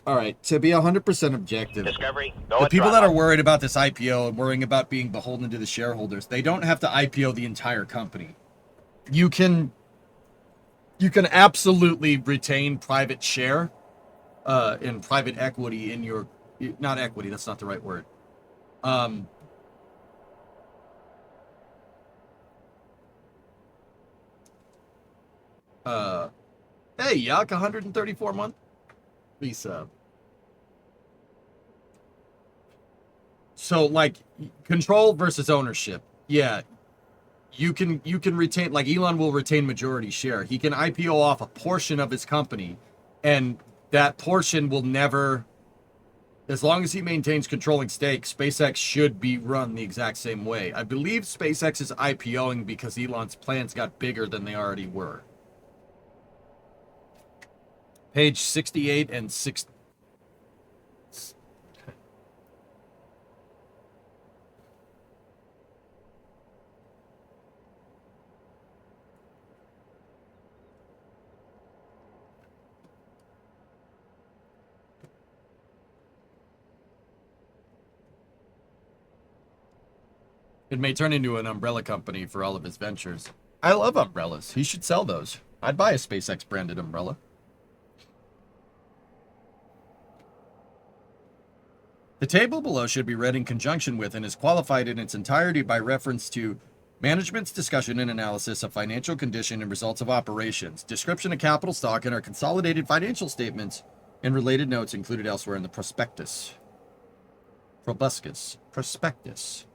all right, to be 100% objective. Discovery, The people that are worried about this IPO and worrying about being beholden to the shareholders, they don't have to IPO the entire company. You can absolutely retain private share in private equity in your, not equity, that's not the right word. Hey, Yuck, 134 month resub. So, like, control versus ownership. Yeah, you can retain, like, Elon will retain majority share. He can IPO off a portion of his company, and that portion will never, as long as he maintains controlling stake, SpaceX should be run the exact same way. I believe SpaceX is IPOing because Elon's plans got bigger than they already were. Page 68 and 6. It may turn into an umbrella company for all of his ventures. I love umbrellas. He should sell those. I'd buy a SpaceX branded umbrella. The table below should be read in conjunction with and is qualified in its entirety by reference to management's discussion and analysis of financial condition and results of operations, description of capital stock, and our consolidated financial statements and related notes included elsewhere in the prospectus. Prospectus.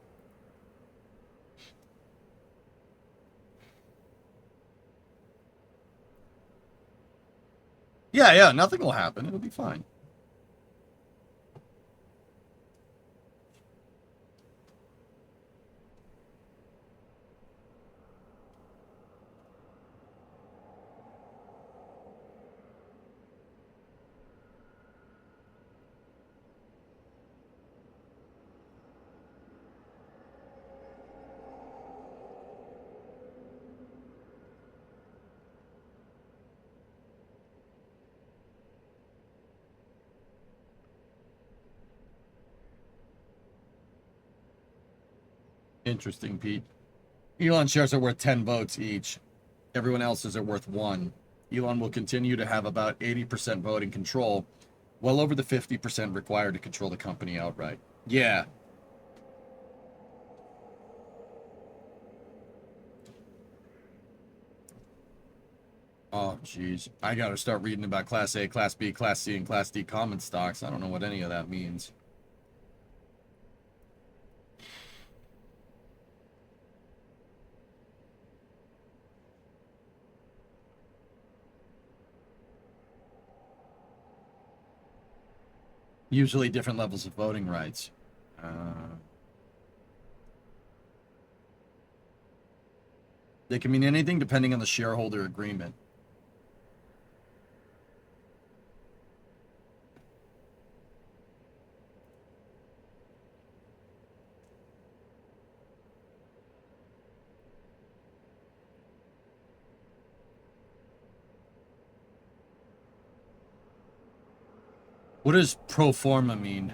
Yeah, nothing will happen. It'll be fine. Interesting, Pete. Elon shares are worth 10 votes each. Everyone else's are worth 1. Elon will continue to have about 80% voting control, well over the 50% required to control the company outright. Yeah. Oh, jeez. I gotta start reading about Class A, Class B, Class C, and Class D common stocks. I don't know what any of that means. Usually different levels of voting rights. They can mean anything depending on the shareholder agreement. What does pro forma mean?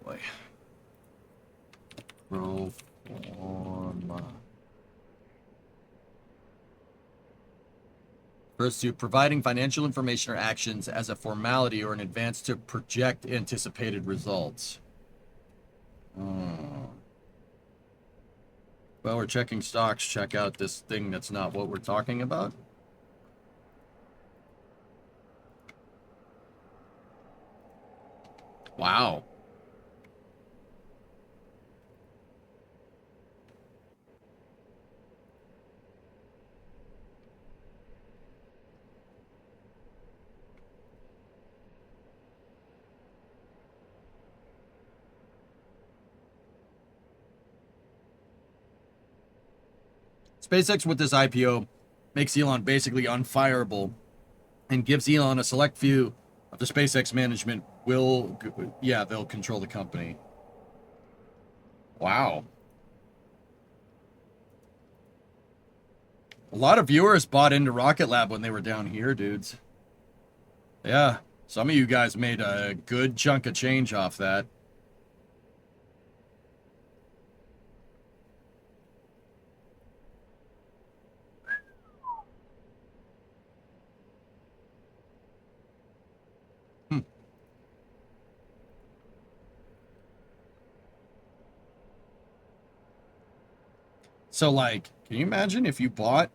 Boy. Pro forma. Refers to providing financial information or actions as a formality or in advance to project anticipated results. Oh. Well, we're checking stocks. Check out this thing that's not what we're talking about. Wow. SpaceX with this IPO makes Elon basically unfireable and gives Elon a select few of the SpaceX management they'll control the company. Wow. A lot of viewers bought into Rocket Lab when they were down here, dudes. Yeah, some of you guys made a good chunk of change off that. Hmm. So, like, can you imagine if you bought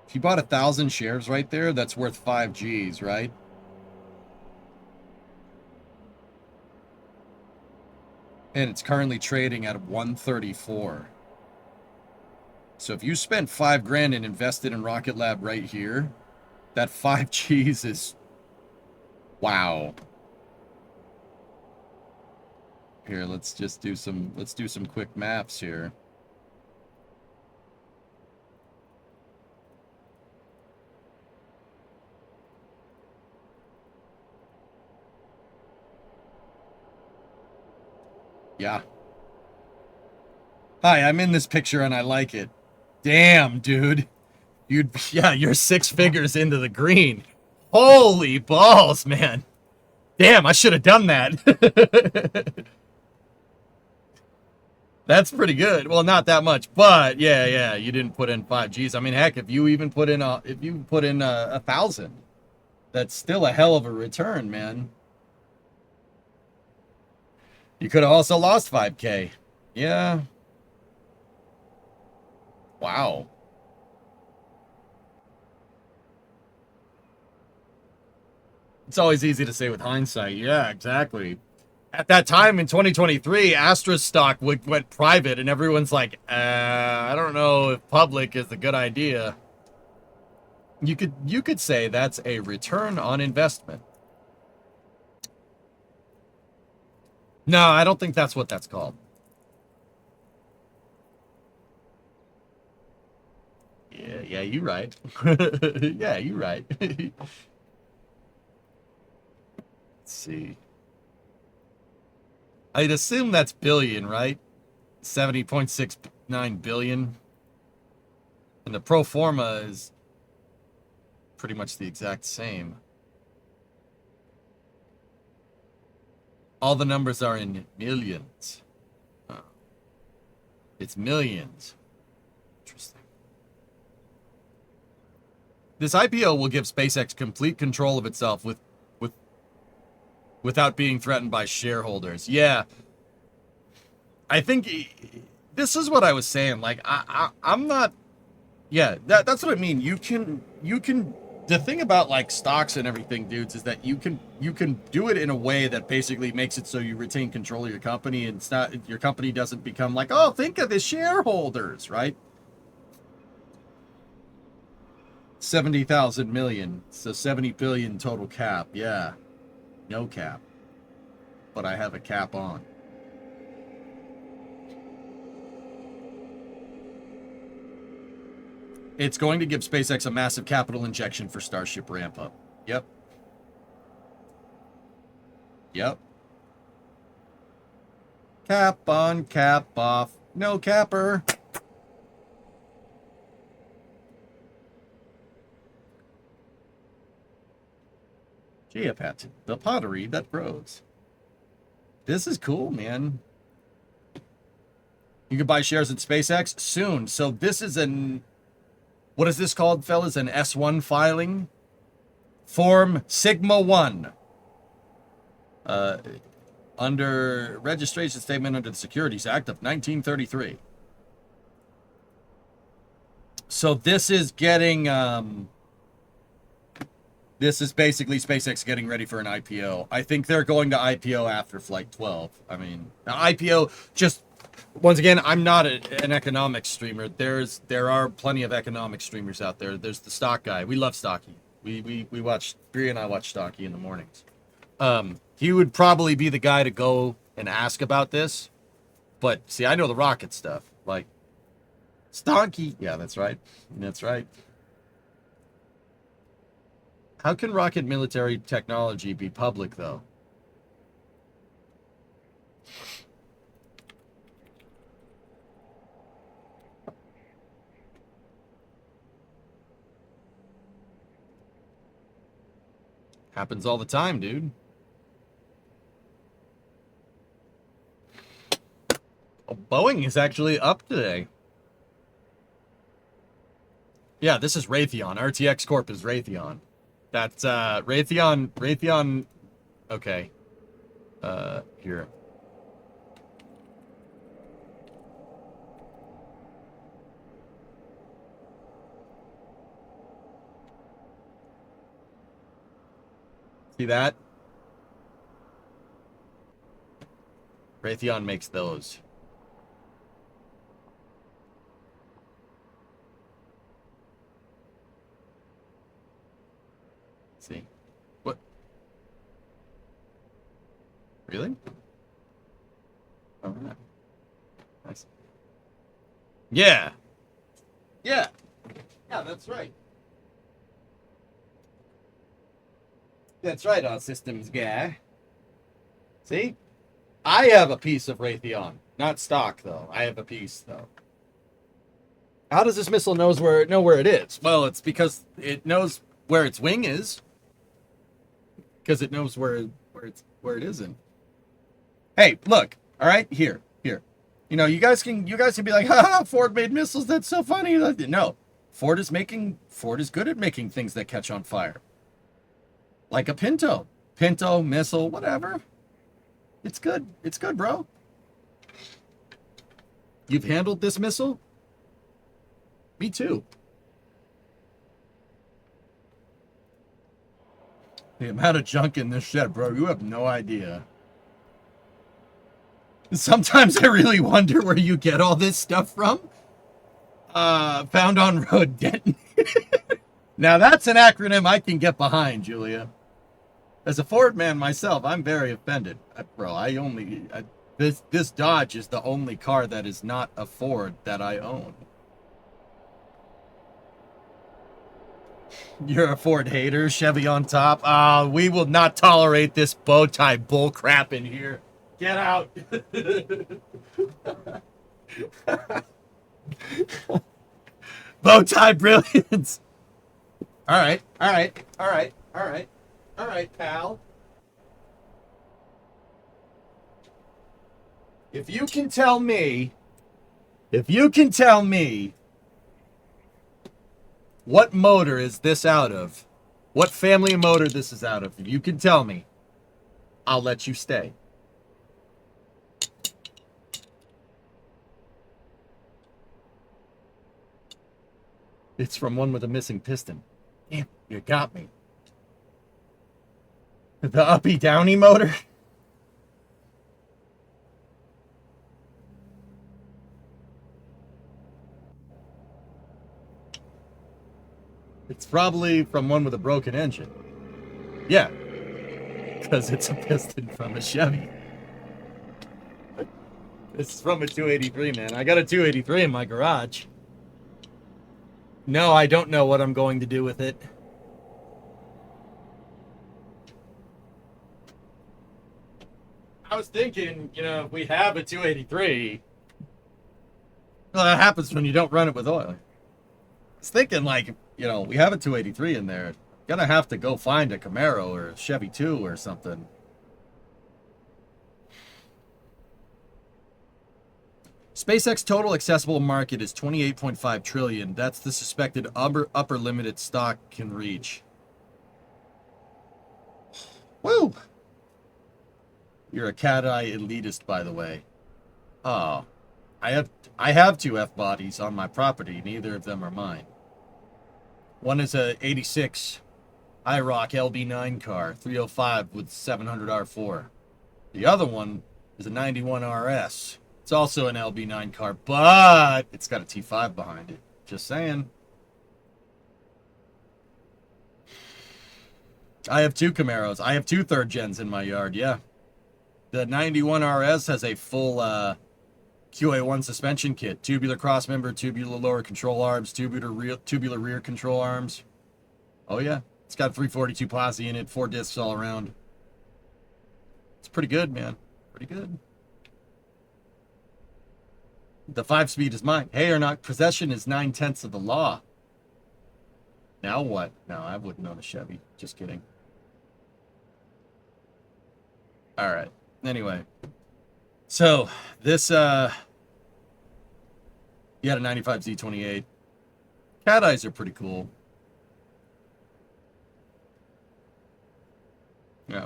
if you bought 1,000 shares right there, that's worth 5 Gs, right? And it's currently trading at 134. So if you spent 5 grand and invested in Rocket Lab right here, that 5 Gs is wow. Here, let's do some quick maths here. Yeah. Hi, I'm in this picture and I like it. Damn, dude. You're 6 figures into the green. Holy balls, man. Damn, I should have done that. That's pretty good. Well, not that much, but yeah, you didn't put in 5 Gs. I mean, heck, if you put in 1,000, that's still a hell of a return, man. You could have also lost 5K. Yeah. Wow. It's always easy to say with hindsight. Yeah, exactly. At that time in 2023, Astra stock went private, and everyone's like, I don't know if public is a good idea. You could say that's a return on investment. No, I don't think that's what that's called. Yeah, you're right. Yeah, you're right. Let's see. I'd assume that's billion, right? 70.69 billion. And the pro forma is pretty much the exact same. All the numbers are in millions. It's millions. Interesting. This IPO will give SpaceX complete control of itself with without being threatened by shareholders. Yeah. I think this is what I was saying. Like, I'm not. Yeah, that's what I mean. You can. The thing about like stocks and everything, dudes, is that you can do it in a way that basically makes it so you retain control of your company, and it's not, your company doesn't become like, oh, think of the shareholders, right? 70,000 million, so 70 billion total cap. Yeah, no cap, but I have a cap on. It's going to give SpaceX a massive capital injection for Starship ramp up. Yep. Yep. Cap on, cap off. No capper. Geopet, the pottery that grows. This is cool, man. You can buy shares in SpaceX soon. So this is an, what is this called, fellas? An S1 filing? Form Sigma 1. Under registration statement under the Securities Act of 1933. So this is getting, this is basically SpaceX getting ready for an IPO. I think they're going to IPO after Flight 12. I mean, IPO, just, once again, I'm not an economics streamer. There are plenty of economic streamers out there. There's the stock guy. We love Stocky. We watch, Bree and I watch Stocky in the mornings. He would probably be the guy to go and ask about this. But, see, I know the rocket stuff. Like, Stocky. Yeah, that's right. That's right. How can rocket military technology be public, though? Happens all the time, dude. Oh, Boeing is actually up today. Yeah, this is Raytheon. RTX Corp is Raytheon. That's Raytheon. Okay. Here. See that? Raytheon makes those. See? What? Really? All right. Nice. Yeah. Yeah. Yeah, that's right. That's right, on systems guy. See? I have a piece of Raytheon. Not stock, though. I have a piece, though. How does this missile know where it is? Well, it's because it knows where its wing is. Because it knows where it isn't. Hey, look. All right, here. You know, you guys can be like, ha, Ford made missiles. That's so funny. No, Ford is good at making things that catch on fire. Like a Pinto missile, whatever. It's good. It's good, bro. You've handled this missile? Me too. The amount of junk in this shed, bro, you have no idea. Sometimes I really wonder where you get all this stuff from. Found on road Denton. Now that's an acronym I can get behind, Julia. As a Ford man myself, I'm very offended. Bro, this Dodge is the only car that is not a Ford that I own. You're a Ford hater, Chevy on top. We will not tolerate this bow tie bull crap in here. Get out. Bow tie brilliance. All right, pal. If you can tell me what motor is this out of, what family motor this is out of, if you can tell me, I'll let you stay. It's from one with a missing piston. Damn, you got me. The uppy downy motor? It's probably from one with a broken engine. Yeah, because it's a piston from a Chevy. This is from a 283, man. I got a 283 in my garage. No, I don't know what I'm going to do with it. I was thinking, you know, if we have a 283, well, that happens when you don't run it with oil. I was thinking, like, you know, we have a 283 in there. Gonna have to go find a Camaro or a Chevy 2 or something. SpaceX total accessible market is 28.5 trillion. That's the suspected upper limit its stock can reach. Woo! You're a cat-eye elitist, by the way. Oh, I have two F-bodies on my property. Neither of them are mine. One is a 86 IROC LB9 car, 305 with 700 R4. The other one is a 91 RS. It's also an LB9 car, but it's got a T5 behind it. Just saying. I have two Camaros. I have two third gens in my yard, yeah. The 91 RS has a full QA1 suspension kit. Tubular crossmember, tubular lower control arms, tubular rear control arms. Oh, yeah. It's got 342 posse in it, 4 discs all around. It's pretty good, man. Pretty good. The 5-speed is mine. Hey, or not, possession is 9/10 of the law. Now what? No, I wouldn't own a Chevy. Just kidding. All right. Anyway. So, this, you had a 95 Z28. Cat eyes are pretty cool. Yeah.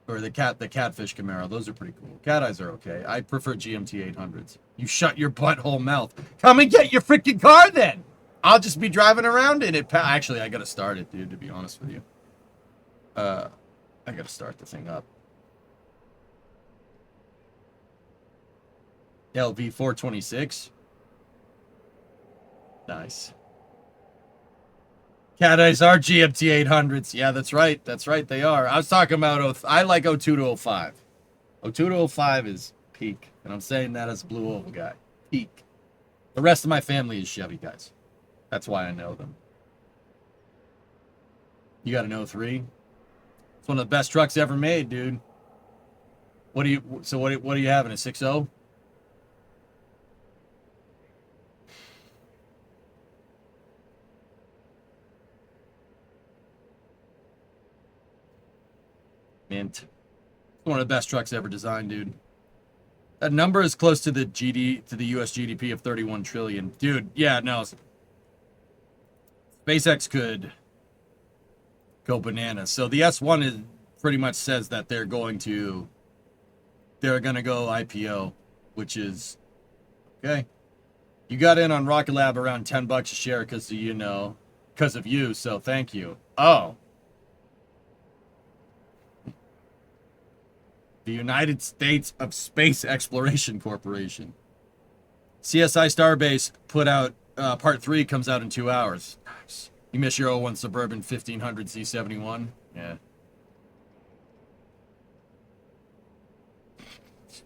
Or the catfish Camaro. Those are pretty cool. Cat eyes are okay. I prefer GMT 800s. You shut your butthole mouth. Come and get your freaking car then. I'll just be driving around in it. Actually, I gotta start it, dude, to be honest with you. I gotta start the thing up. LV 426. Nice. Cat eyes are GMT 800s. Yeah, that's right. That's right. They are. I was talking about, I like 02 to 05. 02 to 05 is peak. And I'm saying that as a blue oval guy. Peak. The rest of my family is Chevy guys. That's why I know them. You got an 03? It's one of the best trucks ever made, dude. What do you have in a 6.0? Mint. One of the best trucks ever designed, dude. That number is close to the US GDP of 31 trillion. Dude, yeah, no. SpaceX could go bananas. So the S1 is pretty much says that they're going to go IPO, which is okay. You got in on Rocket Lab around $10 a share because of you, so thank you. Oh. The United States of Space Exploration Corporation. CSI Starbase put out, part 3 comes out in 2 hours. Nice. You miss your 01 Suburban 1500 Z71? Yeah.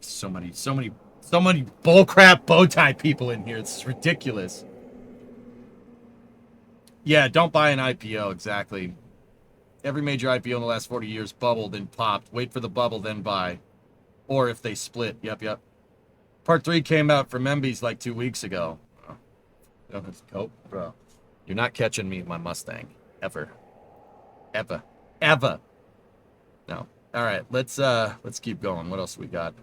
So many bullcrap bow tie people in here. It's ridiculous. Yeah, don't buy an IPO, exactly. Every major IPO in the last 40 years bubbled and popped. Wait for the bubble, then buy. Or if they split. Yep. Part 3 came out from MBs like 2 weeks ago. Oh, cope, bro. You're not catching me in my Mustang. Ever. No. All right, let's keep going. What else we got?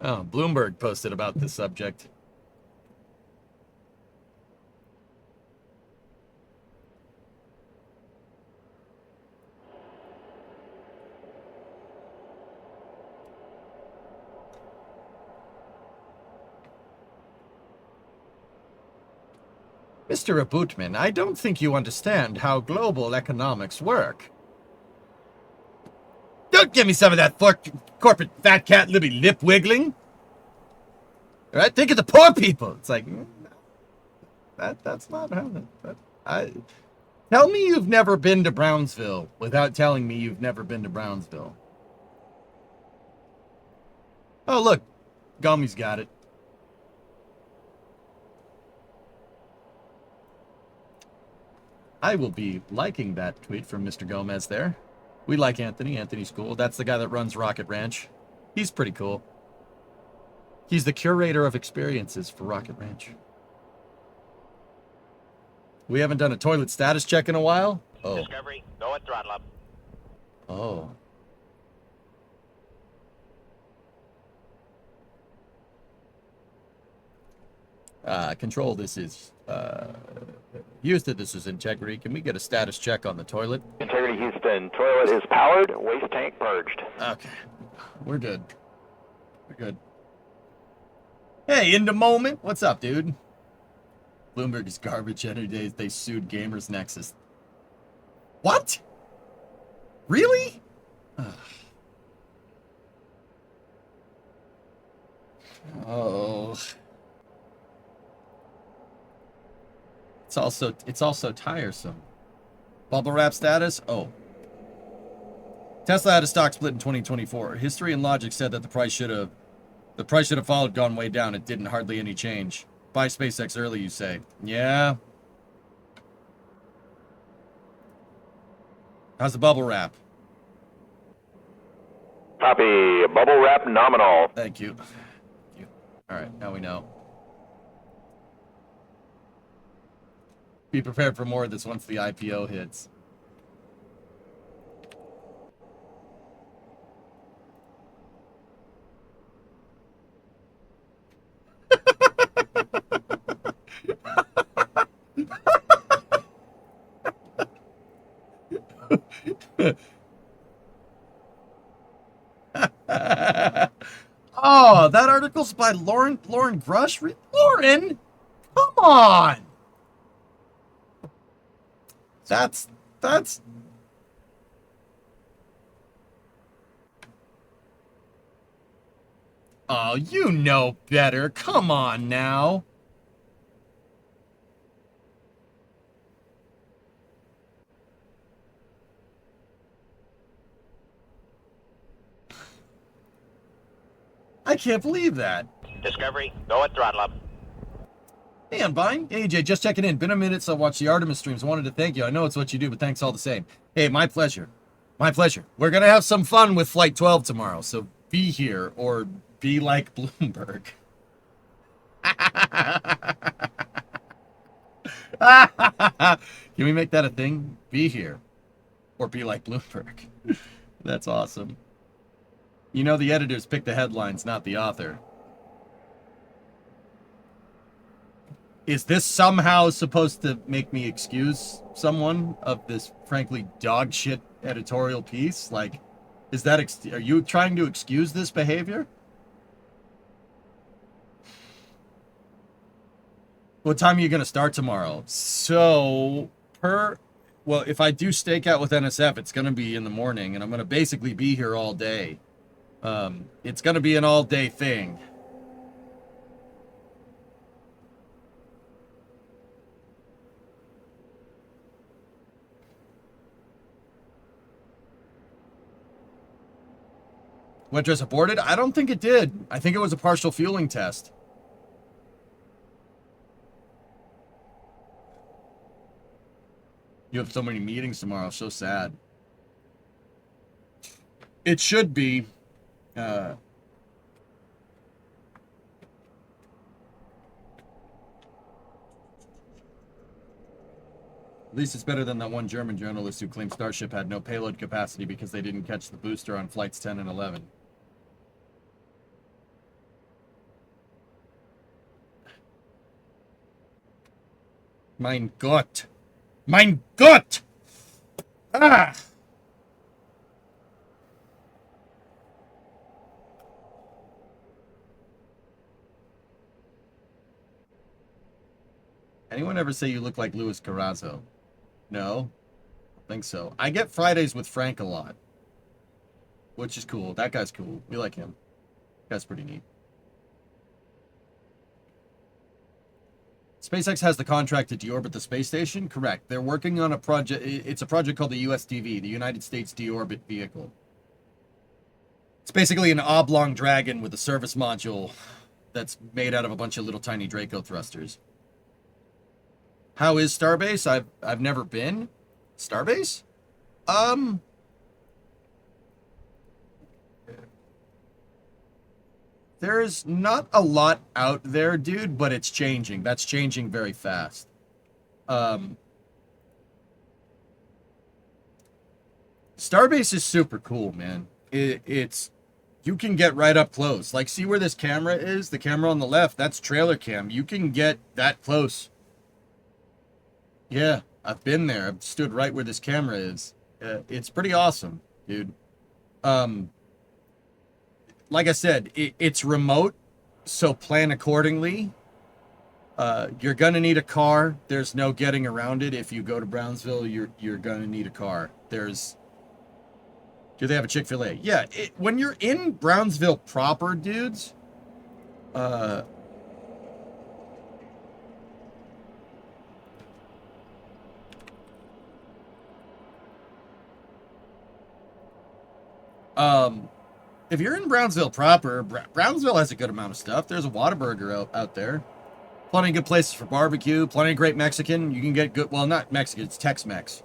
Oh, Bloomberg posted about this subject. Mr. Aboutman, I don't think you understand how global economics work. Don't give me some of that corporate fat cat libby lip wiggling. All right, think of the poor people. It's like, that's not how tell me you've never been to Brownsville without telling me you've never been to Brownsville. Oh, look, Gummy's got it. I will be liking that tweet from Mr. Gomez there. We like Anthony. Anthony's cool. That's the guy that runs Rocket Ranch. He's pretty cool. He's the curator of experiences for Rocket Ranch. We haven't done a toilet status check in a while? Oh. Discovery, go at throttle up. Oh. Control, this is, Houston, this is Integrity. Can we get a status check on the toilet? Integrity Houston, toilet is powered, waste tank purged. Okay. We're good. We're good. Hey, in the moment. What's up, dude? Bloomberg is garbage. Any days they sued Gamers Nexus. What? Really? Oh. It's also tiresome. Bubble wrap status? Oh. Tesla had a stock split in 2024. History and logic said that the price should have followed, gone way down. It didn't, hardly any change. Buy SpaceX early, you say. Yeah. How's the bubble wrap? Copy. Bubble wrap nominal. Thank you. All right, now we know. Be prepared for more of this once the IPO hits. Oh, that article's by Lauren Grush? Lauren? Come on! That's... Oh, you know better. Come on now. I can't believe that. Discovery, go at throttle up. Hey, Unbind. Hey, AJ, just checking in. Been a minute, so I watched the Artemis streams. Wanted to thank you. I know it's what you do, but thanks all the same. Hey, my pleasure. My pleasure. We're going to have some fun with Flight 12 tomorrow, so be here or be like Bloomberg. Can we make that a thing? Be here or be like Bloomberg. That's awesome. You know the editors pick the headlines, not the author. Is this somehow supposed to make me excuse someone of this, frankly, dog shit editorial piece? Like, is that, are you trying to excuse this behavior? What time are you going to start tomorrow? So, well, if I do stakeout with NSF, it's going to be in the morning, and I'm going to basically be here all day. It's going to be an all-day thing. Wet dress aborted? I don't think it did. I think it was a partial fueling test. You have so many meetings tomorrow. So sad. It should be. At least it's better than that one German journalist who claimed Starship had no payload capacity because they didn't catch the booster on flights 10 and 11. Mein Gott. Mein Gott! Ah! Anyone ever say you look like Luis Carrazzo? No? I think so. I get Fridays with Frank a lot. Which is cool. That guy's cool. We like him. That's pretty neat. SpaceX has the contract to deorbit the space station? Correct. They're working on a project. It's a project called the USDV, the United States Deorbit Vehicle. It's basically an oblong dragon with a service module that's made out of a bunch of little tiny Draco thrusters. How is Starbase? I've never been. Starbase? There's not a lot out there, dude, but it's changing. That's changing very fast. Starbase is super cool, man. It's you can get right up close. Like, see where this camera is? The camera on the left, that's trailer cam. You can get that close. Yeah, I've been there. I've stood right where this camera is. It's pretty awesome, dude. Like I said, it's remote, so plan accordingly. You're gonna need a car. There's no getting around it. If you go to Brownsville, you're gonna need a car. Do they have a Chick-fil-A? Yeah, when you're in Brownsville proper, dudes, if you're in Brownsville proper, Brownsville has a good amount of stuff. There's a Whataburger out there. Plenty of good places for barbecue. Plenty of great Mexican. You can get good, well, not Mexican, it's Tex-Mex.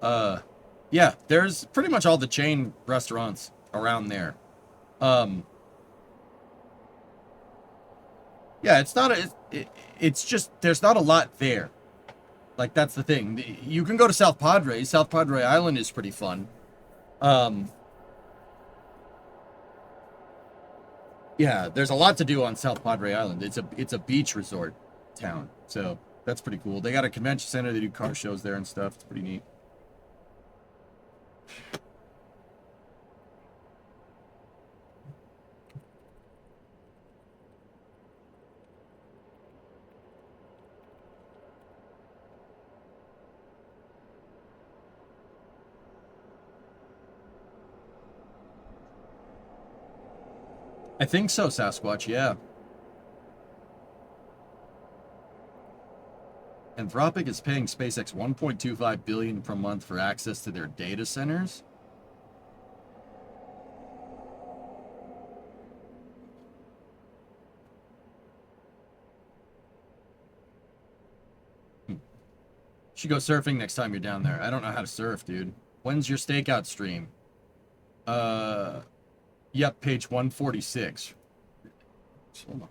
Yeah, there's pretty much all the chain restaurants around there. Yeah, it's just, there's not a lot there. Like, that's the thing. You can go to South Padre. South Padre Island is pretty fun. Yeah, there's a lot to do on South Padre Island. It's a beach resort town, so that's pretty cool. They got a convention center. They do car shows there and stuff. It's pretty neat. I think so, Sasquatch, yeah. Anthropic is paying SpaceX $1.25 billion per month for access to their data centers. Should go surfing next time you're down there. I don't know how to surf, dude. When's your stakeout stream? Yep, page 146. Hold on.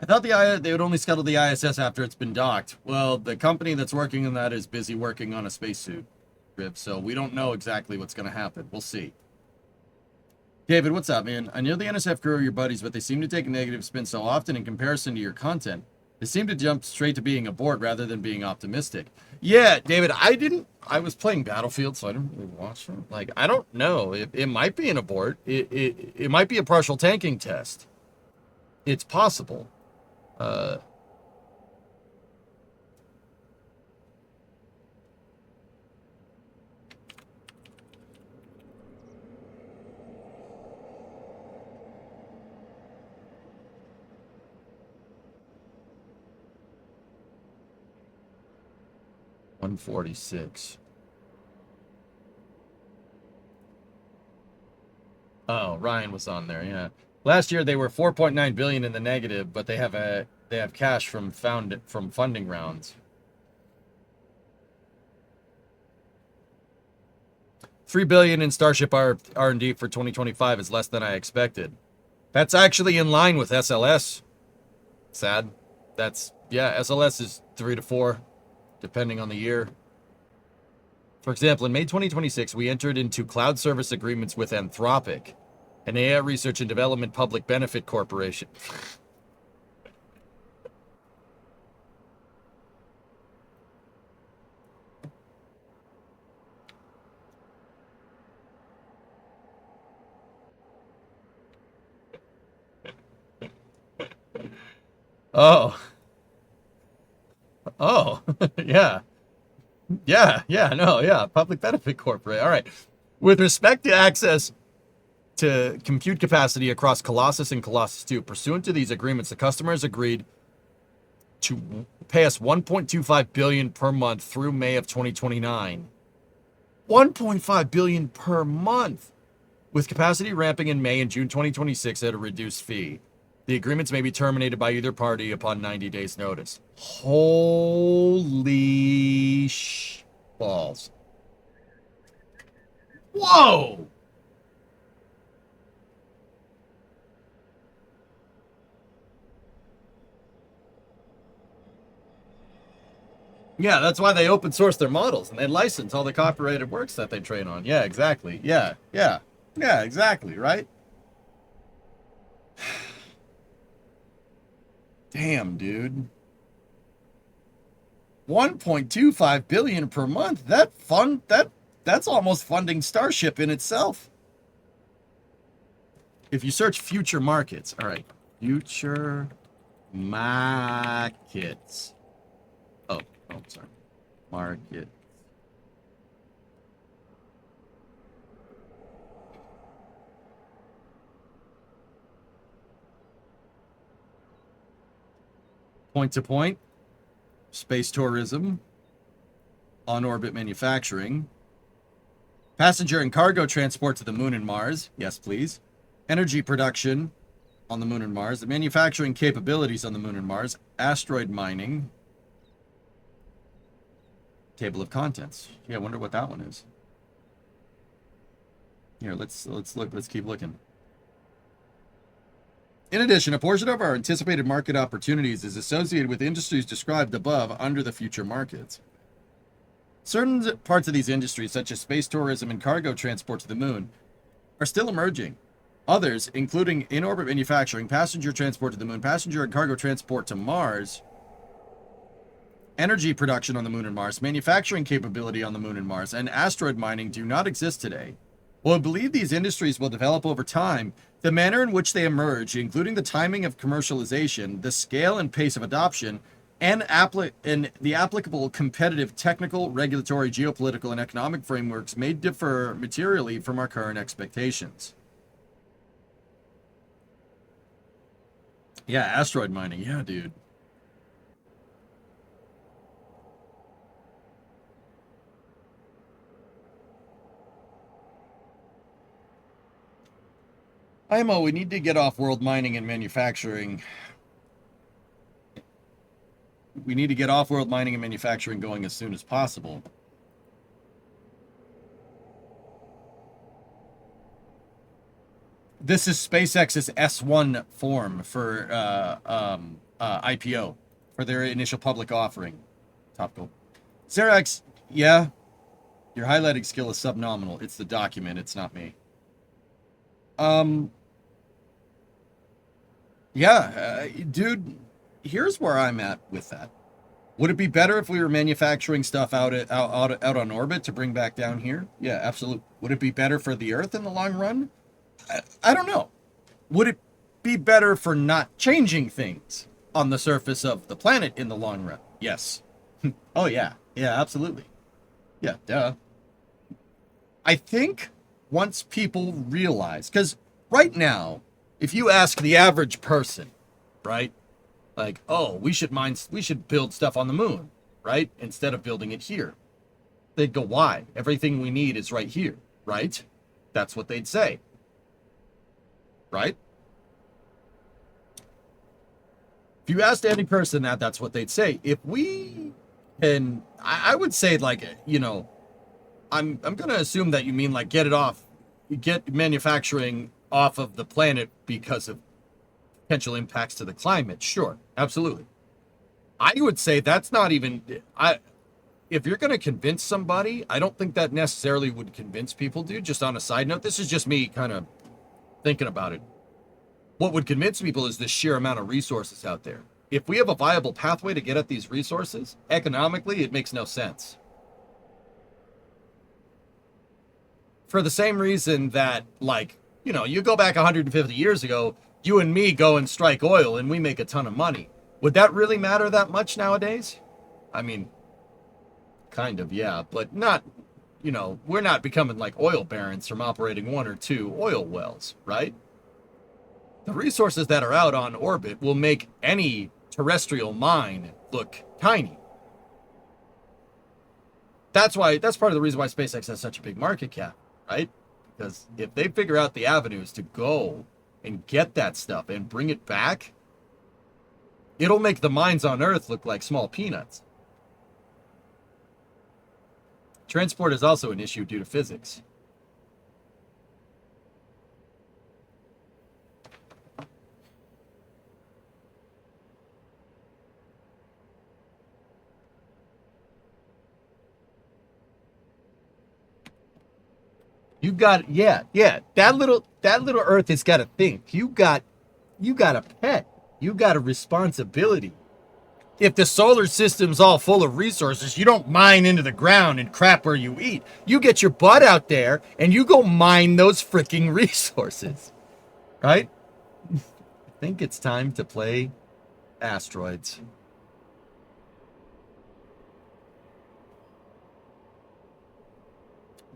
I thought they would only scuttle the ISS after it's been docked. Well, the company that's working on that is busy working on a spacesuit. So we don't know exactly what's going to happen. We'll see. David, what's up, man? I know the NSF crew are your buddies, but they seem to take a negative spin so often in comparison to your content. They seem to jump straight to being abort rather than being optimistic. Yeah, David, I was playing Battlefield, so I didn't really watch it. Like, I don't know. It might be an abort. It might be a partial tanking test. It's possible. 146. Oh, Ryan was on there, yeah. Last year they were 4.9 billion in the negative, but they have cash from funding rounds. 3 billion in Starship R&D for 2025 is less than I expected. That's actually in line with SLS. Sad. That's, yeah, SLS is 3 to 4, depending on the year. For example, in May 2026, we entered into cloud service agreements with Anthropic, an AI research and development public benefit corporation. Oh. Oh. Yeah. Yeah. Public benefit corporate. All right. With respect to access to compute capacity across Colossus and Colossus 2, pursuant to these agreements, the customers agreed to pay us $1.25 billion per month through May of 2029. $1.5 billion per month, with capacity ramping in May and June 2026 at a reduced fee. The agreements may be terminated by either party upon 90 days' notice. Holy balls. Whoa! Yeah, that's why they open source their models and they license all the copyrighted works that they train on. Yeah, exactly. Yeah, exactly, right? Damn, dude. 1.25 billion per month. That's almost funding Starship in itself. If you search future markets, all right, future markets. Oh, sorry. Market. Point to point. Space tourism. On-orbit manufacturing. Passenger and cargo transport to the moon and Mars. Yes, please. Energy production on the moon and Mars. The manufacturing capabilities on the moon and Mars. Asteroid mining. Table of contents. Yeah, I wonder what that one is. Here, let's look. Let's keep looking. In addition, a portion of our anticipated market opportunities is associated with industries described above under the future markets. Certain parts of these industries, such as space tourism and cargo transport to the moon, are still emerging. Others, including in-orbit manufacturing, passenger transport to the moon, passenger and cargo transport to Mars, energy production on the moon and Mars, manufacturing capability on the moon and Mars, and asteroid mining do not exist today. While I believe these industries will develop over time, the manner in which they emerge, including the timing of commercialization, the scale and pace of adoption, and the applicable competitive, technical, regulatory, geopolitical, and economic frameworks may differ materially from our current expectations. Yeah, asteroid mining. Yeah, dude. IMO, we need to get off world mining and manufacturing. We need to get off world mining and manufacturing going as soon as possible. This is SpaceX's S1 form for IPO, for their initial public offering. Topical. Xerax, yeah, your highlighting skill is subnominal. It's the document, it's not me. Yeah, dude, here's where I'm at with that. Would it be better if we were manufacturing stuff out on orbit to bring back down here? Yeah, absolutely. Would it be better for the Earth in the long run? I don't know. Would it be better for not changing things on the surface of the planet in the long run? Yes. Oh, yeah. Yeah, absolutely. Yeah, duh. I think once people realize, because right now, if you ask the average person, right, like, oh, we should build stuff on the moon, right, instead of building it here, they'd go, why? Everything we need is right here, right? That's what they'd say, right? If you asked any person that, that's what they'd say. If we can, I would say, like, you know, I'm gonna assume that you mean like get manufacturing off of the planet because of potential impacts to the climate. Sure, absolutely. I would say that's not even if you're going to convince somebody, I don't think that necessarily would convince people, dude. Just on a side note, this is just me kind of thinking about it. What would convince people is the sheer amount of resources out there. If we have a viable pathway to get at these resources, economically, it makes no sense. For the same reason that, like, you know, you go back 150 years ago, you and me go and strike oil and we make a ton of money. Would that really matter that much nowadays? I mean, kind of, yeah, but not, you know, we're not becoming like oil barons from operating 1 or 2 oil wells, right? The resources that are out on orbit will make any terrestrial mine look tiny. That's part of the reason why SpaceX has such a big market cap, right? Because if they figure out the avenues to go and get that stuff and bring it back, it'll make the mines on Earth look like small peanuts. Transport is also an issue due to physics. You got, yeah. That little Earth has got to think. You got a pet. You got a responsibility. If the solar system's all full of resources, you don't mine into the ground and crap where you eat. You get your butt out there and you go mine those freaking resources. Right? I think it's time to play asteroids.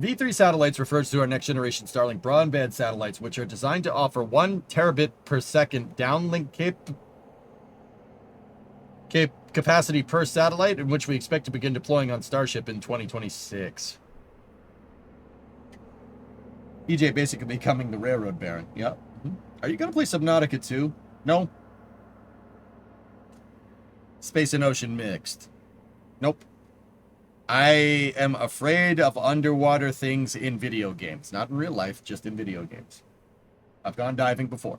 V3 satellites refers to our next generation Starlink broadband satellites, which are designed to offer 1 terabit per second downlink capacity per satellite, in which we expect to begin deploying on Starship in 2026. EJ basically becoming the railroad baron. Yeah. Are you going to play Subnautica 2? No. Space and ocean mixed. Nope. I am afraid of underwater things in video games. Not in real life, just in video games. I've gone diving before.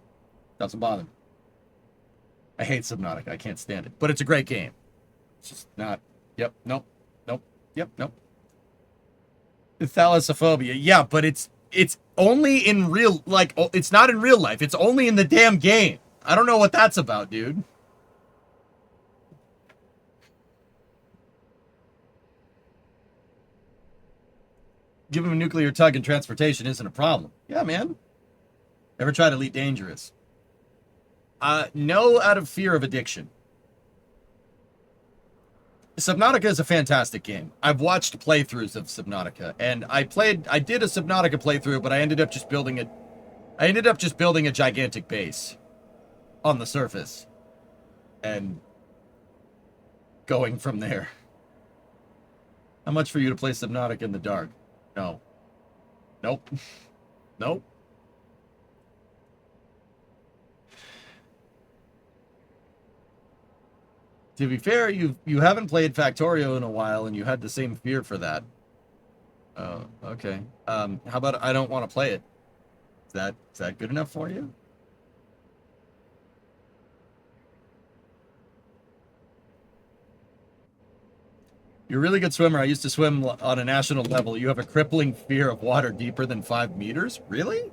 Doesn't bother me. I hate Subnautica. I can't stand it. But it's a great game. It's just not... Yep, nope, yep, nope. Thalassophobia. Yeah, but it's only in real... Like, it's not in real life. It's only in the damn game. I don't know what that's about, dude. Give him a nuclear tug and transportation isn't a problem. Yeah, man. Ever tried Elite Dangerous? No, out of fear of addiction. Subnautica is a fantastic game. I've watched playthroughs of Subnautica, and I did a Subnautica playthrough, but I ended up just building a gigantic base on the surface and going from there. How much for you to play Subnautica in the dark? No. Nope. Nope. To be fair, you haven't played Factorio in a while, and you had the same fear for that. Oh, okay. How about I don't want to play it? Is that good enough for you? You're a really good swimmer. I used to swim on a national level. You have a crippling fear of water deeper than 5 meters? Really?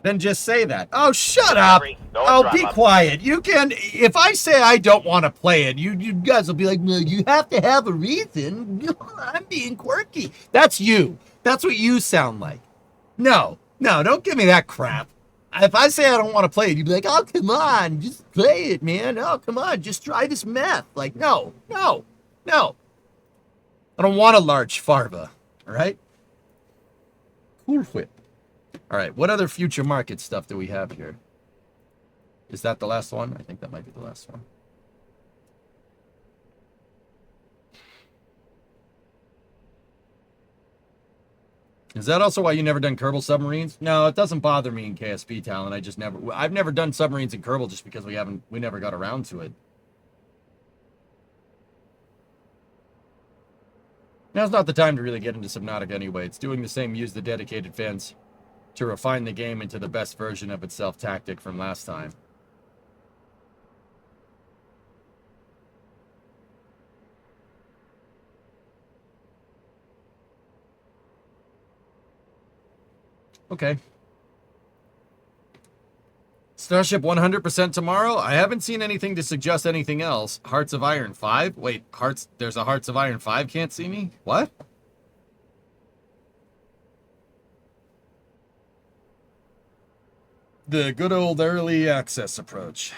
Then just say that. Oh, shut up. Oh, be quiet. You can, if I say I don't want to play it, you guys will be like, no, you have to have a reason. I'm being quirky. That's you. That's what you sound like. No, don't give me that crap. If I say I don't want to play it, you'd be like, oh, come on, just play it, man. Oh, come on, just try this meth. Like, no. I don't want a large farva, all right? Cool whip. All right, what other future market stuff do we have here? Is that the last one? I think that might be the last one. Is that also why you never done Kerbal submarines? No, it doesn't bother me in KSP Talent. I've never done submarines in Kerbal just because we never got around to it. Now's not the time to really get into Subnautica anyway. It's doing the same use the dedicated fans to refine the game into the best version of itself tactic from last time. Okay. Starship 100% tomorrow? I haven't seen anything to suggest anything else. Hearts of Iron 5? Wait, there's a Hearts of Iron 5 can't see me? What? The good old early access approach.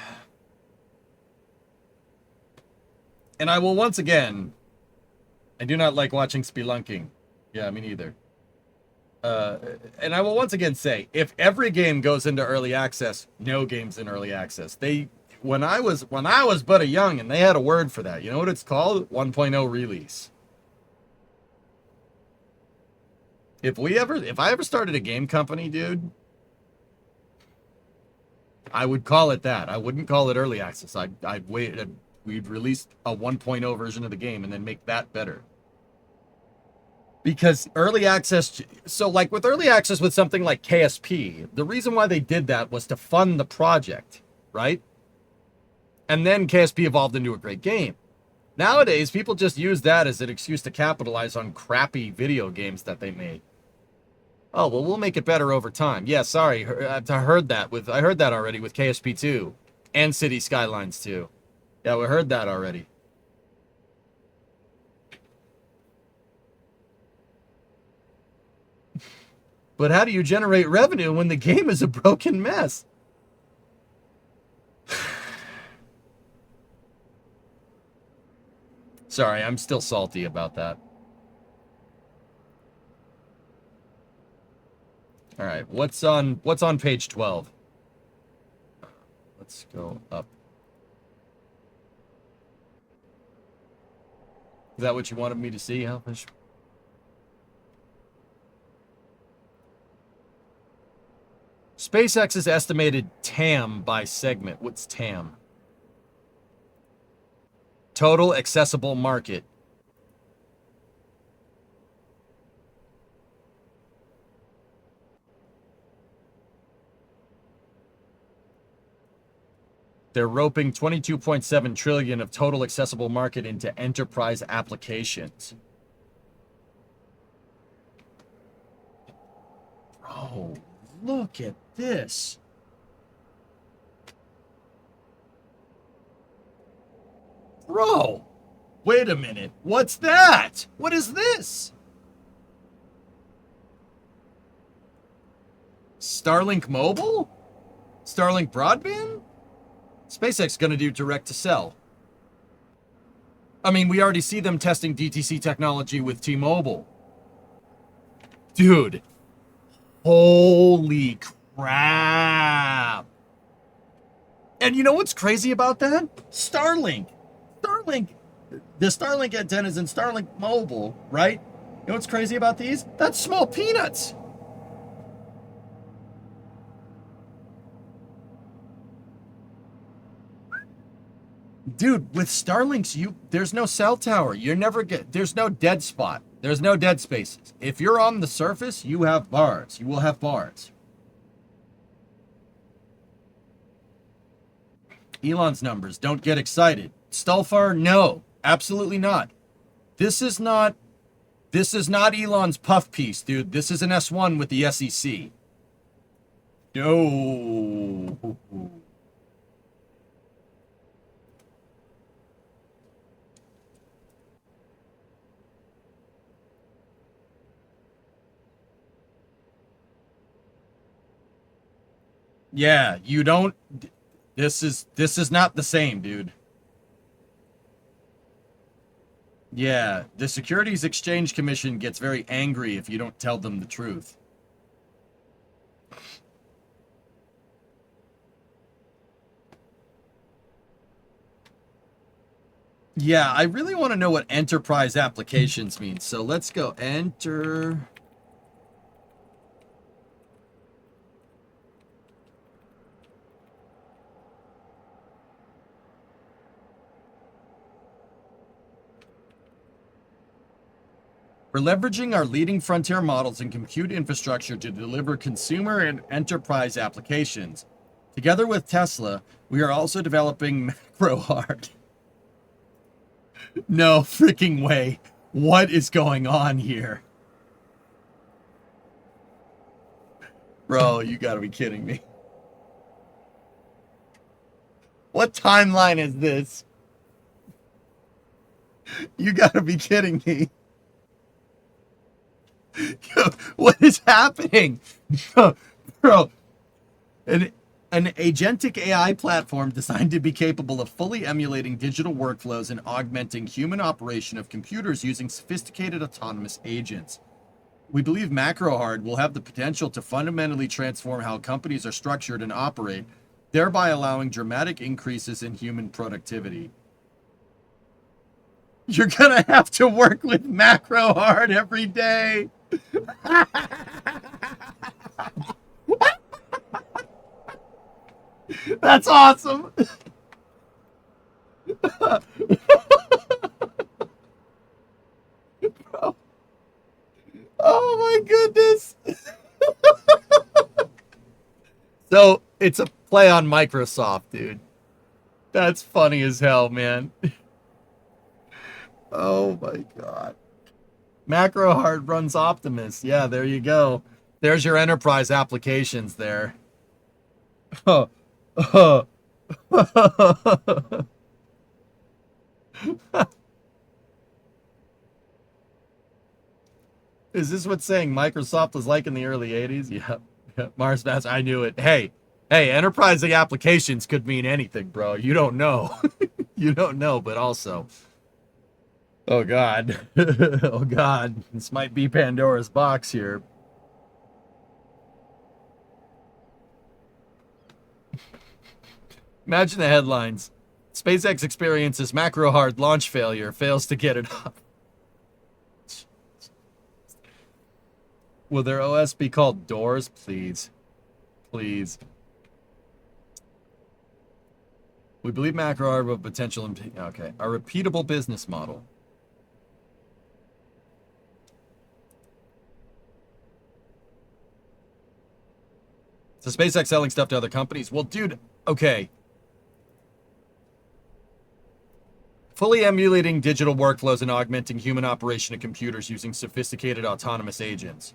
And I will once again, I do not like watching spelunking. Yeah, me neither. And I will once again say, if every game goes into early access, no game's in early access. When I was but a young, and they had a word for that. You know what it's called? 1.0 release. If I ever started a game company, dude, I would call it that. I wouldn't call it early access. I'd wait. We'd release a 1.0 version of the game and then make that better. Because early access, so like with early access with something like KSP, the reason why they did that was to fund the project, right? And then KSP evolved into a great game. Nowadays, people just use that as an excuse to capitalize on crappy video games that they made. Oh, well, we'll make it better over time. Yeah, sorry, I heard that already with KSP 2 and City Skylines 2. Yeah, we heard that already. But how do you generate revenue when the game is a broken mess? Sorry, I'm still salty about that. All right, what's on page 12? Let's go up. Is that what you wanted me to see, Helfish? SpaceX's estimated TAM by segment. What's TAM? Total accessible market. They're roping 22.7 trillion of total accessible market into enterprise applications. Bro, look at this. Bro, wait a minute. What's that? What is this? Starlink Mobile? Starlink Broadband? SpaceX gonna do direct to cell. I mean, we already see them testing DTC technology with T-Mobile. Dude. Holy crap. And you know what's crazy about that? Starlink, the Starlink antennas in Starlink Mobile, right? You know what's crazy about these? That's small peanuts. Dude, with Starlinks, there's no cell tower. There's no dead spot. There's no dead spaces. If you're on the surface, you have bars. You will have bars. Elon's numbers, don't get excited. Stulfar, no, absolutely not. This is not Elon's puff piece, dude. This is an S1 with the SEC. No. Yeah, you don't. This is not the same, dude. Yeah, the Securities Exchange Commission gets very angry if you don't tell them the truth. Yeah, I really want to know what enterprise applications means. So let's go enter. We're leveraging our leading frontier models and compute infrastructure to deliver consumer and enterprise applications. Together with Tesla, we are also developing macro hard. No freaking way. What is going on here? Bro, you gotta be kidding me. What timeline is this? You gotta be kidding me. What is happening? Bro, an agentic AI platform designed to be capable of fully emulating digital workflows and augmenting human operation of computers using sophisticated autonomous agents. We believe MacroHard will have the potential to fundamentally transform how companies are structured and operate, thereby allowing dramatic increases in human productivity. You're gonna have to work with MacroHard every day. That's awesome. Oh my goodness. So it's a play on Microsoft, dude. That's funny as hell, man. Oh my god. MacroHard runs Optimus. Yeah, there you go. There's your enterprise applications there. Is this what saying Microsoft was like in the early 80s? Yeah. Mars Master, I knew it. Hey, enterprise applications could mean anything, bro. You don't know. You don't know, but also. Oh, God. Oh, God. This might be Pandora's box here. Imagine the headlines. SpaceX experiences MacroHard launch failure, fails to get it up. Will their OS be called Doors? Please. Please. We believe MacroHard will have potential. Okay. A repeatable business model. So SpaceX selling stuff to other companies? Well, dude, okay. Fully emulating digital workflows and augmenting human operation of computers using sophisticated autonomous agents.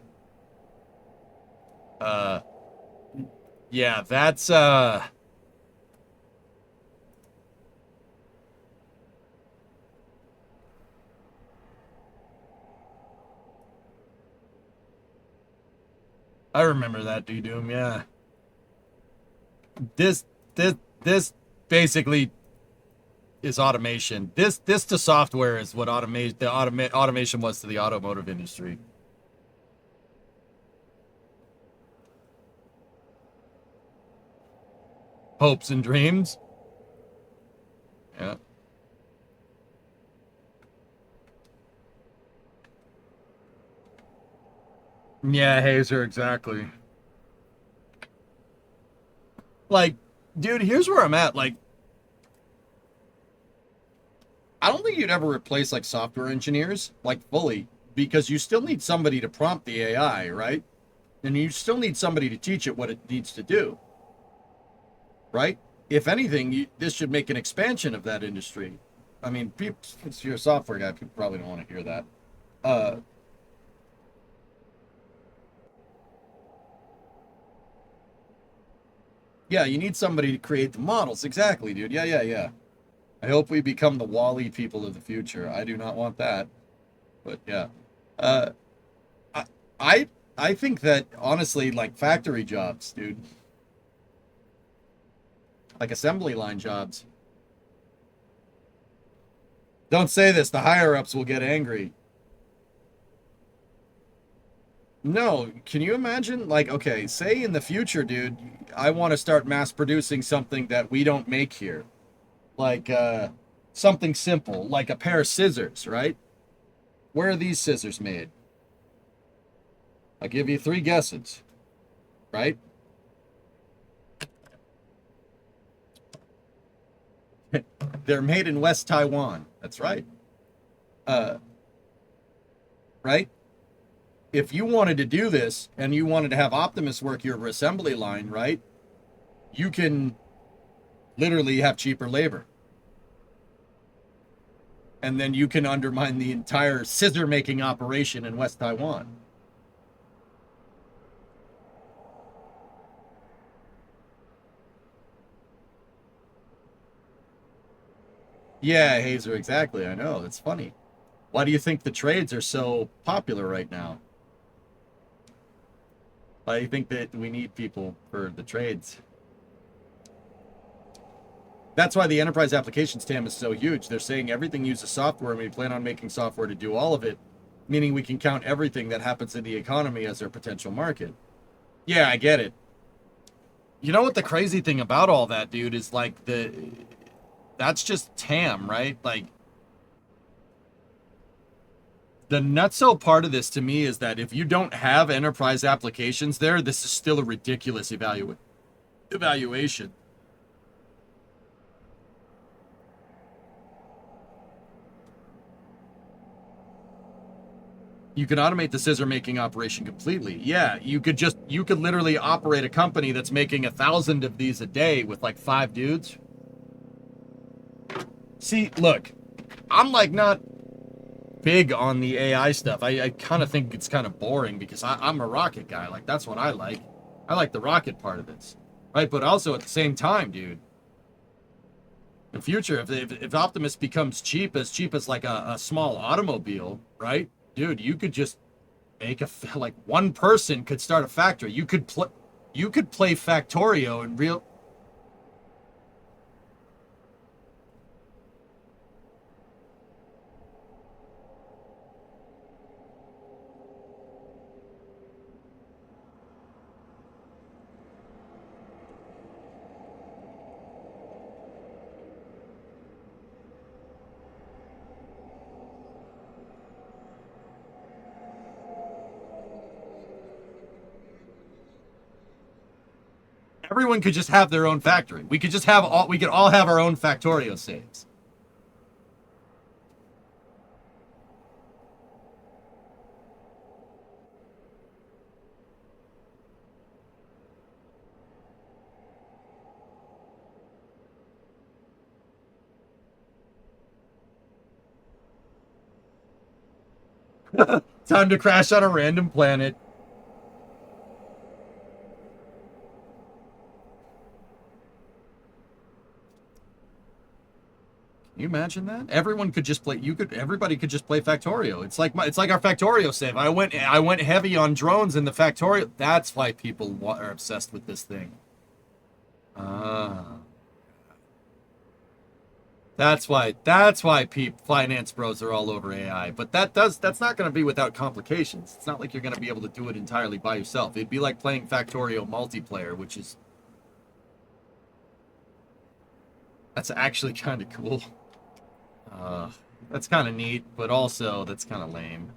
Yeah, that's, I remember that, Doom, yeah. This basically is automation. This to software is what automation was to the automotive industry. Hopes and dreams. Yeah. Yeah, Hazer, exactly. Like, dude, here's where I'm at. Like, I don't think you'd ever replace like software engineers, like fully, because you still need somebody to prompt the AI, right? And you still need somebody to teach it what it needs to do, right? If anything, this should make an expansion of that industry. I mean, if you're a software guy, people probably don't want to hear that. Yeah, you need somebody to create the models. Exactly, dude. Yeah. I hope we become the Wall-E people of the future. I do not want that. But yeah. Uh, I, I think that, honestly, like factory jobs, dude. Like assembly line jobs. Don't say this. The higher-ups will get angry. No, can you imagine? Like, okay, say in the future, dude, I want to start mass producing something that we don't make here. Like, something simple, like a pair of scissors, right? Where are these scissors made? I'll give you 3 guesses, right? They're made in West Taiwan. That's right. Right? If you wanted to do this and you wanted to have Optimus work your assembly line, right? You can literally have cheaper labor. And then you can undermine the entire scissor making operation in West Taiwan. Yeah, Hazer, exactly. I know. It's funny. Why do you think the trades are so popular right now? Why do you think that we need people for the trades? That's why the enterprise applications TAM is so huge. They're saying everything uses software, and we plan on making software to do all of it, meaning we can count everything that happens in the economy as their potential market. Yeah, I get it. You know what the crazy thing about all that, dude, is like that's just TAM, right? Like the nutso part of this to me is that if you don't have enterprise applications there, this is still a ridiculous evaluation. You can automate the scissor making operation completely. Yeah, you could literally operate a company that's making 1,000 of these a day with like 5 dudes. See, look, I'm like not big on the AI stuff. I kind of think it's kind of boring because I'm a rocket guy. Like that's what I like. I like the rocket part of this, right? But also at the same time, dude, in future, if Optimus becomes cheap as like a small automobile, right? Dude, you could just make like one person could start a factory. You could play Factorio in real. Everyone could just have their own factory. We could just have all. We could all have our own Factorio saves. Time to crash on a random planet. Can you imagine that? Everyone could just play. Everybody could just play Factorio. It's like our Factorio save. I went heavy on drones in the Factorio. That's why people are obsessed with this thing. Ah. That's why finance bros are all over AI. But that's not going to be without complications. It's not like you're going to be able to do it entirely by yourself. It'd be like playing Factorio multiplayer, which is that's actually kind of cool. That's kind of neat, but also that's kind of lame.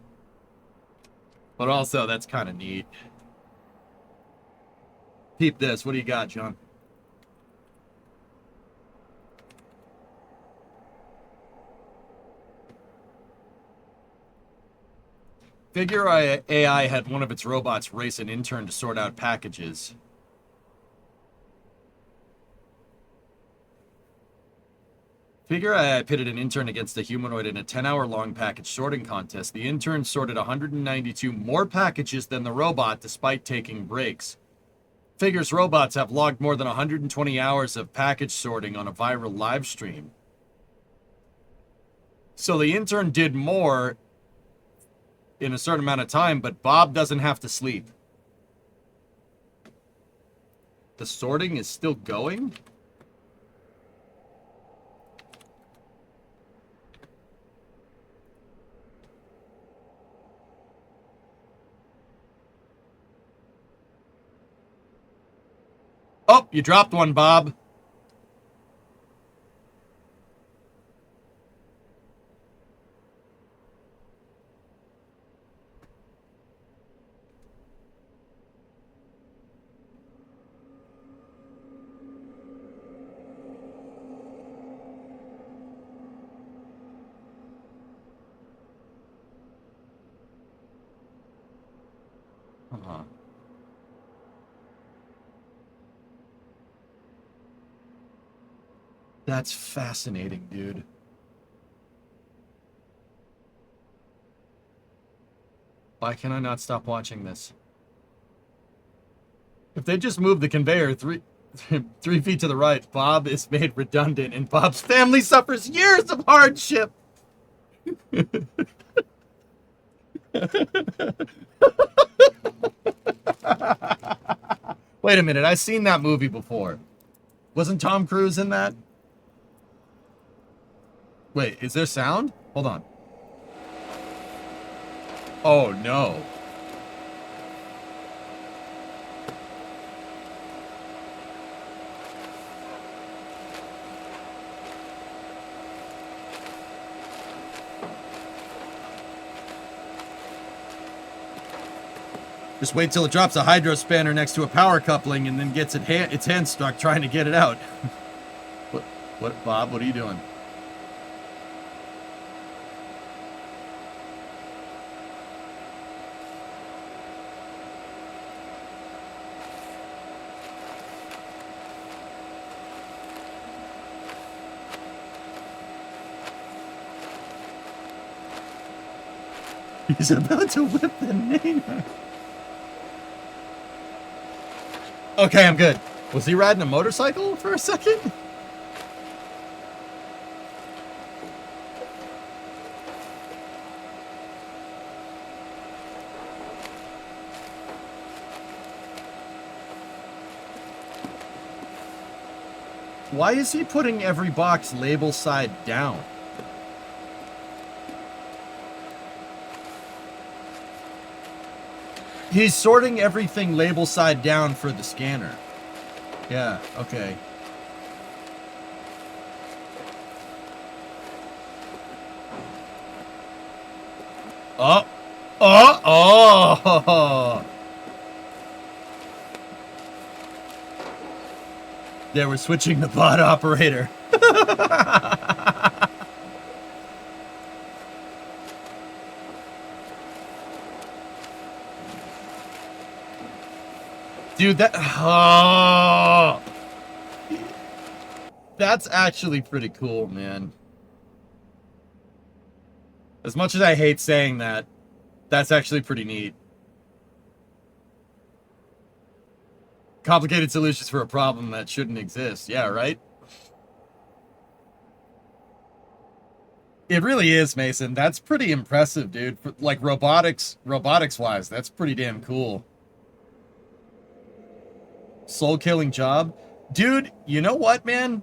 But also that's kind of neat. Peep this. What do you got, John? Figure AI had one of its robots race an intern to sort out packages. Figure AI pitted an intern against a humanoid in a 10-hour-long package sorting contest. The intern sorted 192 more packages than the robot despite taking breaks. Figure's robots have logged more than 120 hours of package sorting on a viral live stream. So the intern did more in a certain amount of time, but Bob doesn't have to sleep. The sorting is still going? Oh, you dropped one, Bob. Uh-huh. That's fascinating, dude. Why can I not stop watching this? If they just move the conveyor 3 feet to the right, Bob is made redundant, and Bob's family suffers years of hardship. Wait a minute, I've seen that movie before. Wasn't Tom Cruise in that? Wait, is there sound? Hold on. Oh, no. Just wait till it drops a hydro spanner next to a power coupling and then gets its hand stuck trying to get it out. What, Bob? What are you doing? He's about to whip the name. Okay, I'm good. Was he riding a motorcycle for a second? Why is he putting every box label side down? He's sorting everything label side down for the scanner. Yeah, okay. Oh! Oh! Oh! Yeah, we're switching the bot operator. Dude, that's actually pretty cool, man. As much as I hate saying that, that's actually pretty neat. Complicated solutions for a problem that shouldn't exist. Yeah, right? It really is, Mason. That's pretty impressive, dude. Like robotics-wise, that's pretty damn cool. Soul-killing job. Dude, you know what, man?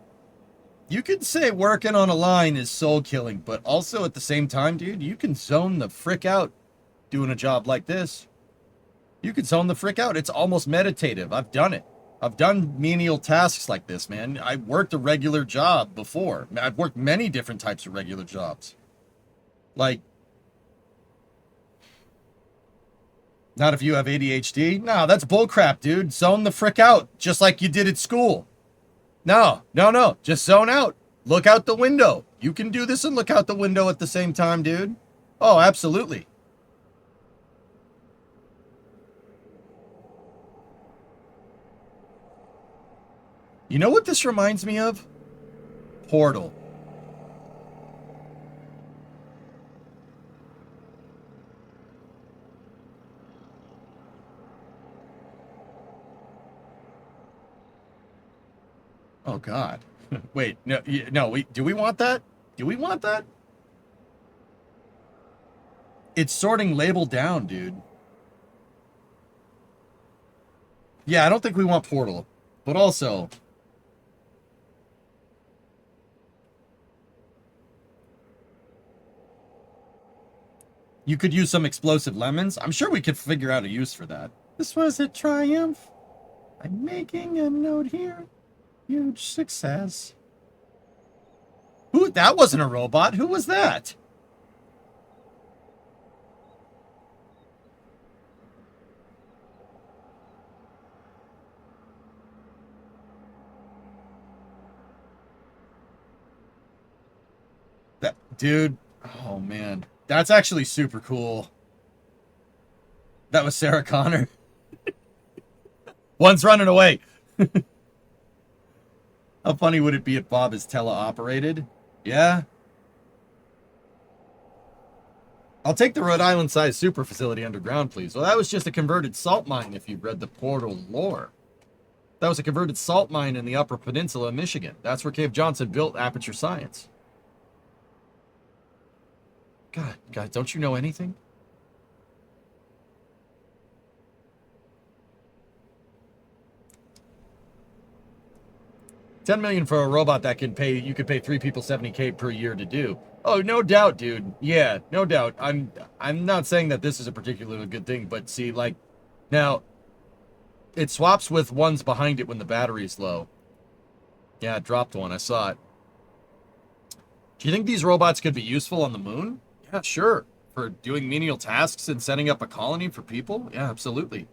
You could say working on a line is soul-killing, but also at the same time, dude, you can zone the frick out doing a job like this. You can zone the frick out. It's almost meditative. I've done it. I've done menial tasks like this, man. I worked a regular job before. I've worked many different types of regular jobs. Like, not if you have ADHD. No, that's bullcrap, dude. Zone the frick out, just like you did at school. No. Just zone out. Look out the window. You can do this and look out the window at the same time, dude. Oh, absolutely. You know what this reminds me of? Portal. Oh, God. Wait, no, do we want that? Do we want that? It's sorting label down, dude. Yeah, I don't think we want Portal. But also, you could use some explosive lemons. I'm sure we could figure out a use for that. This was a triumph. I'm making a note here. Huge success. Who? That wasn't a robot. Who was that? That dude. Oh man, that's actually super cool. That was Sarah Connor. One's running away. How funny would it be if Bob is teleoperated? Yeah. I'll take the Rhode Island-sized super facility underground, please. Well, that was just a converted salt mine if you've read the Portal lore. That was a converted salt mine in the Upper Peninsula of Michigan. That's where Cave Johnson built Aperture Science. God, guys, don't you know anything? $10 million for a robot that can pay, you could pay 3 people $70K per year to do. Oh, no doubt, dude. Yeah, no doubt. I'm not saying that this is a particularly good thing, but see, like, now, it swaps with ones behind it when the battery's low. Yeah, it dropped one. I saw it. Do you think these robots could be useful on the moon? Yeah, sure. For doing menial tasks and setting up a colony for people? Yeah, absolutely.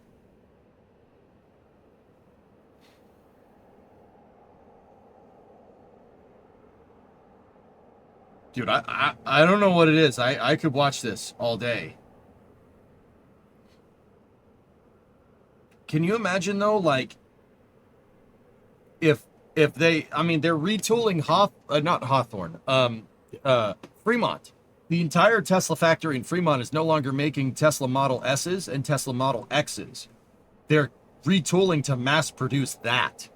Dude, I don't know what it is. I could watch this all day. Can you imagine though, like, if they, I mean, they're retooling not Hawthorne, Fremont. The entire Tesla factory in Fremont is no longer making Tesla Model S's and Tesla Model X's. They're retooling to mass produce that.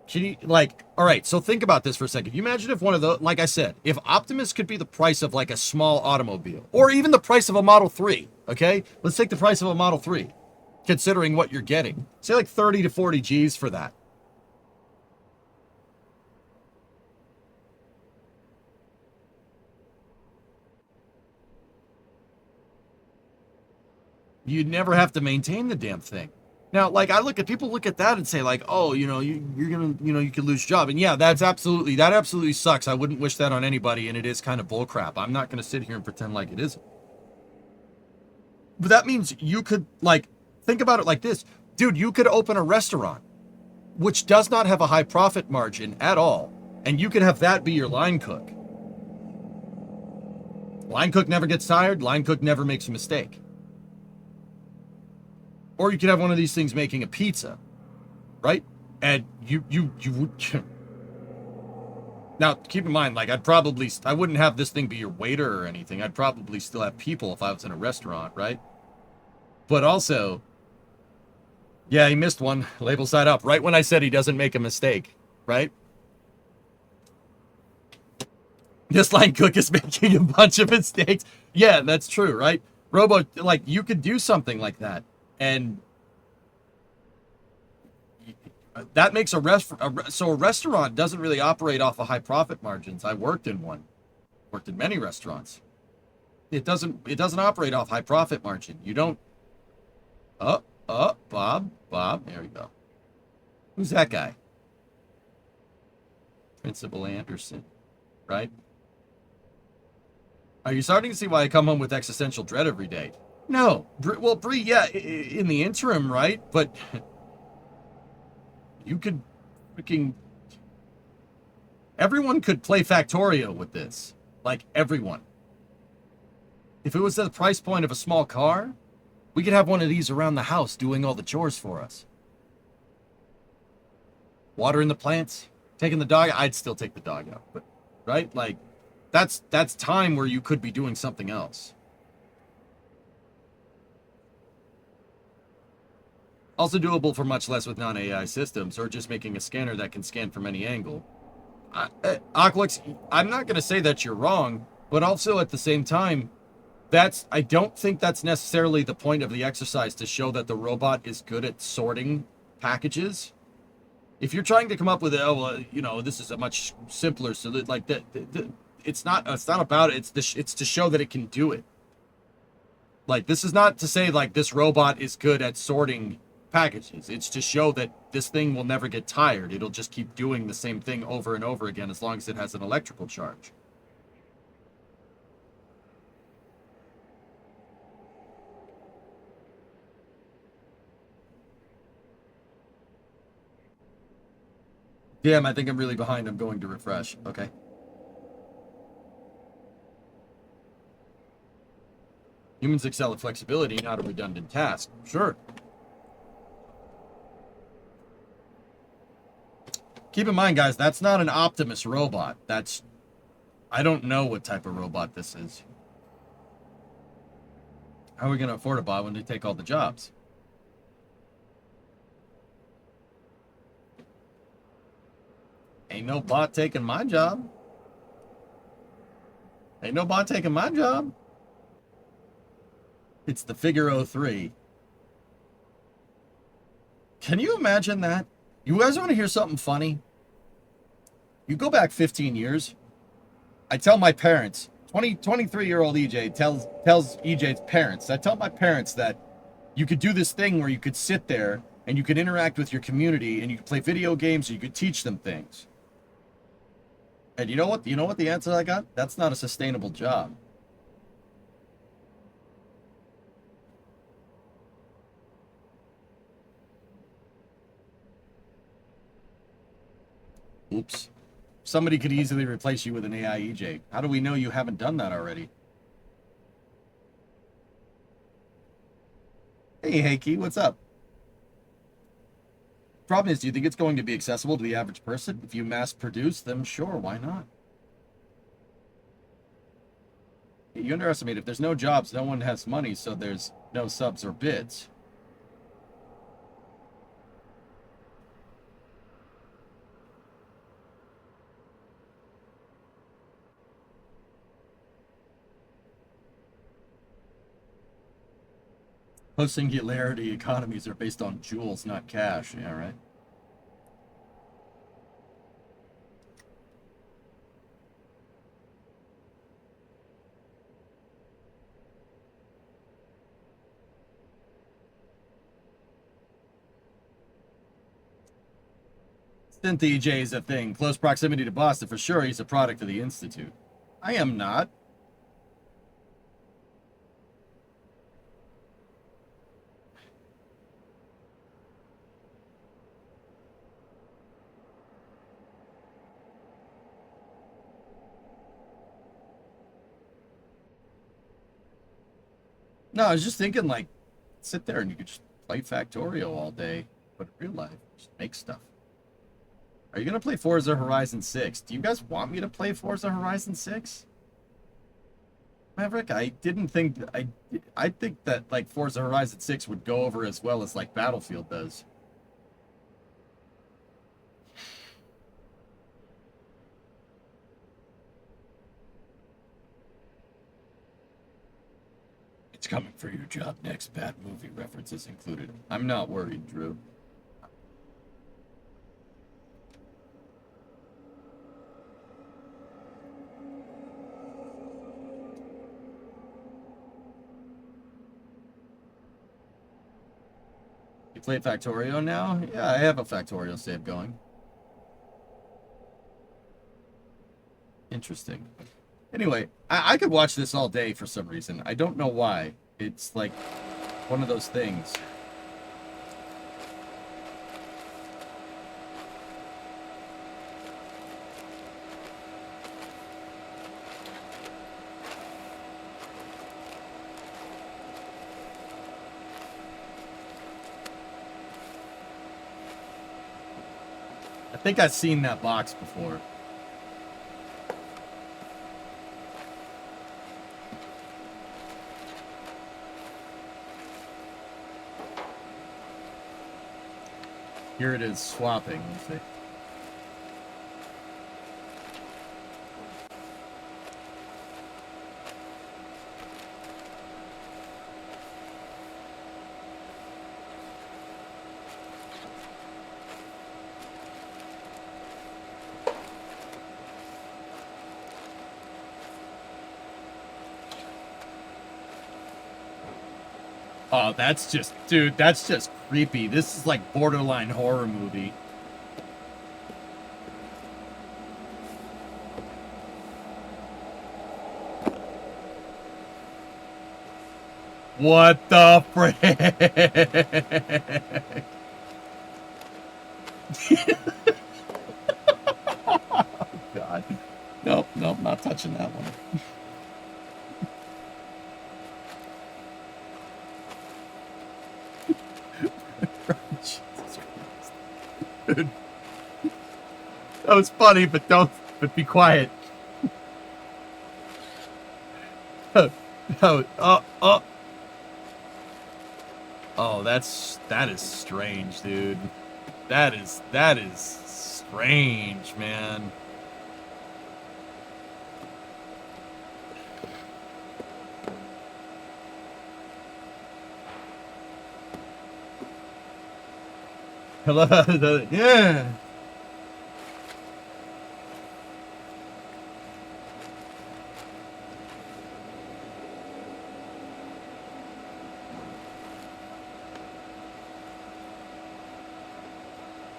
Can you, like, all right, so think about this for a second. You imagine if one of the, like I said, if Optimus could be the price of like a small automobile, or even the price of a Model 3, okay? Let's take the price of a Model 3, considering what you're getting. Say like 30 to 40 G's for that. You'd never have to maintain the damn thing. Now, like, people look at that and say, like, oh, you know, you're gonna, you know, you could lose your job. And yeah, that absolutely sucks. I wouldn't wish that on anybody, and it is kind of bullcrap. I'm not gonna sit here and pretend like it isn't. But that means you could, like, think about it like this. Dude, you could open a restaurant, which does not have a high profit margin at all, and you could have that be your line cook. Line cook never gets tired. Line cook never makes a mistake. Or you could have one of these things making a pizza, right? And you would. Now, keep in mind, like, I wouldn't have this thing be your waiter or anything. I'd probably still have people if I was in a restaurant, right? But also, yeah, he missed one. Label side up. Right when I said he doesn't make a mistake, right? This line cook is making a bunch of mistakes. Yeah, that's true, right? Robo, like, you could do something like that. And that makes a restaurant doesn't really operate off of high profit margins. I worked in many restaurants. It doesn't operate off high profit margin. You don't. Bob, there we go. Who's that guy? Principal Anderson, right? Are you starting to see why I come home with existential dread every day? No. Well, Bree, yeah, in the interim, right? But you could freaking... Everyone could play Factorio with this. Like, everyone. If it was at the price point of a small car, we could have one of these around the house doing all the chores for us. Watering the plants, taking the dog... I'd still take the dog out, but... Right? Like, that's time where you could be doing something else. Also doable for much less with non-AI systems, or just making a scanner that can scan from any angle. Aqualix, I'm not going to say that you're wrong, but also at the same time, I don't think that's necessarily the point of the exercise, to show that the robot is good at sorting packages. If you're trying to come up with, this is a much simpler, so that, like, it's not about it. It's to show that it can do it. Like, this is not to say, like, this robot is good at sorting packages. It's to show that this thing will never get tired. It'll just keep doing the same thing over and over again as long as it has an electrical charge. Damn, I think I'm really behind. I'm going to refresh. Okay. Humans excel at flexibility, not a redundant task. Sure. Keep in mind, guys, that's not an Optimus robot. I don't know what type of robot this is. How are we going to afford a bot when they take all the jobs? Ain't no bot taking my job. Ain't no bot taking my job. It's the Figure 03. Can you imagine that? You guys want to hear something funny? You go back 15 years. I tell my parents, 23-year-old EJ tells EJ's parents. I tell my parents that you could do this thing where you could sit there and you could interact with your community and you could play video games or you could teach them things. And you know what? You know what the answer I got? That's not a sustainable job. Oops. Somebody could easily replace you with an AI EJ. How do we know you haven't done that already? Hey, Heiki, what's up? Problem is, do you think it's going to be accessible to the average person? If you mass produce them, sure, why not? You underestimate, if there's no jobs, no one has money, so there's no subs or bids. Post-singularity economies are based on joules, not cash. Yeah, right? Synth EJ is a thing. Close proximity to Boston, for sure. He's a product of the Institute. I am not. No, I was just thinking, like, sit there and you could just play Factorio all day, but in real life, just make stuff. Are you gonna play Forza Horizon 6? Do you guys want me to play Forza Horizon 6? Maverick, I didn't think I think that like Forza Horizon 6 would go over as well as like Battlefield does. It's coming for your job next. Bad movie references included. I'm not worried, Drew. You play Factorio now? Yeah, I have a Factorio save going. Interesting. Anyway, I could watch this all day for some reason. I don't know why. It's like one of those things. I think I've seen that box before. Here it is swapping. Let's see. Oh, that's just, dude, that's just creepy. This is like borderline horror movie. What the frick? Oh, God. Nope, nope, not touching that one. Jesus Christ. Dude. That was funny, but be quiet. Oh, that is strange, dude. That is strange, man. Hello, yeah.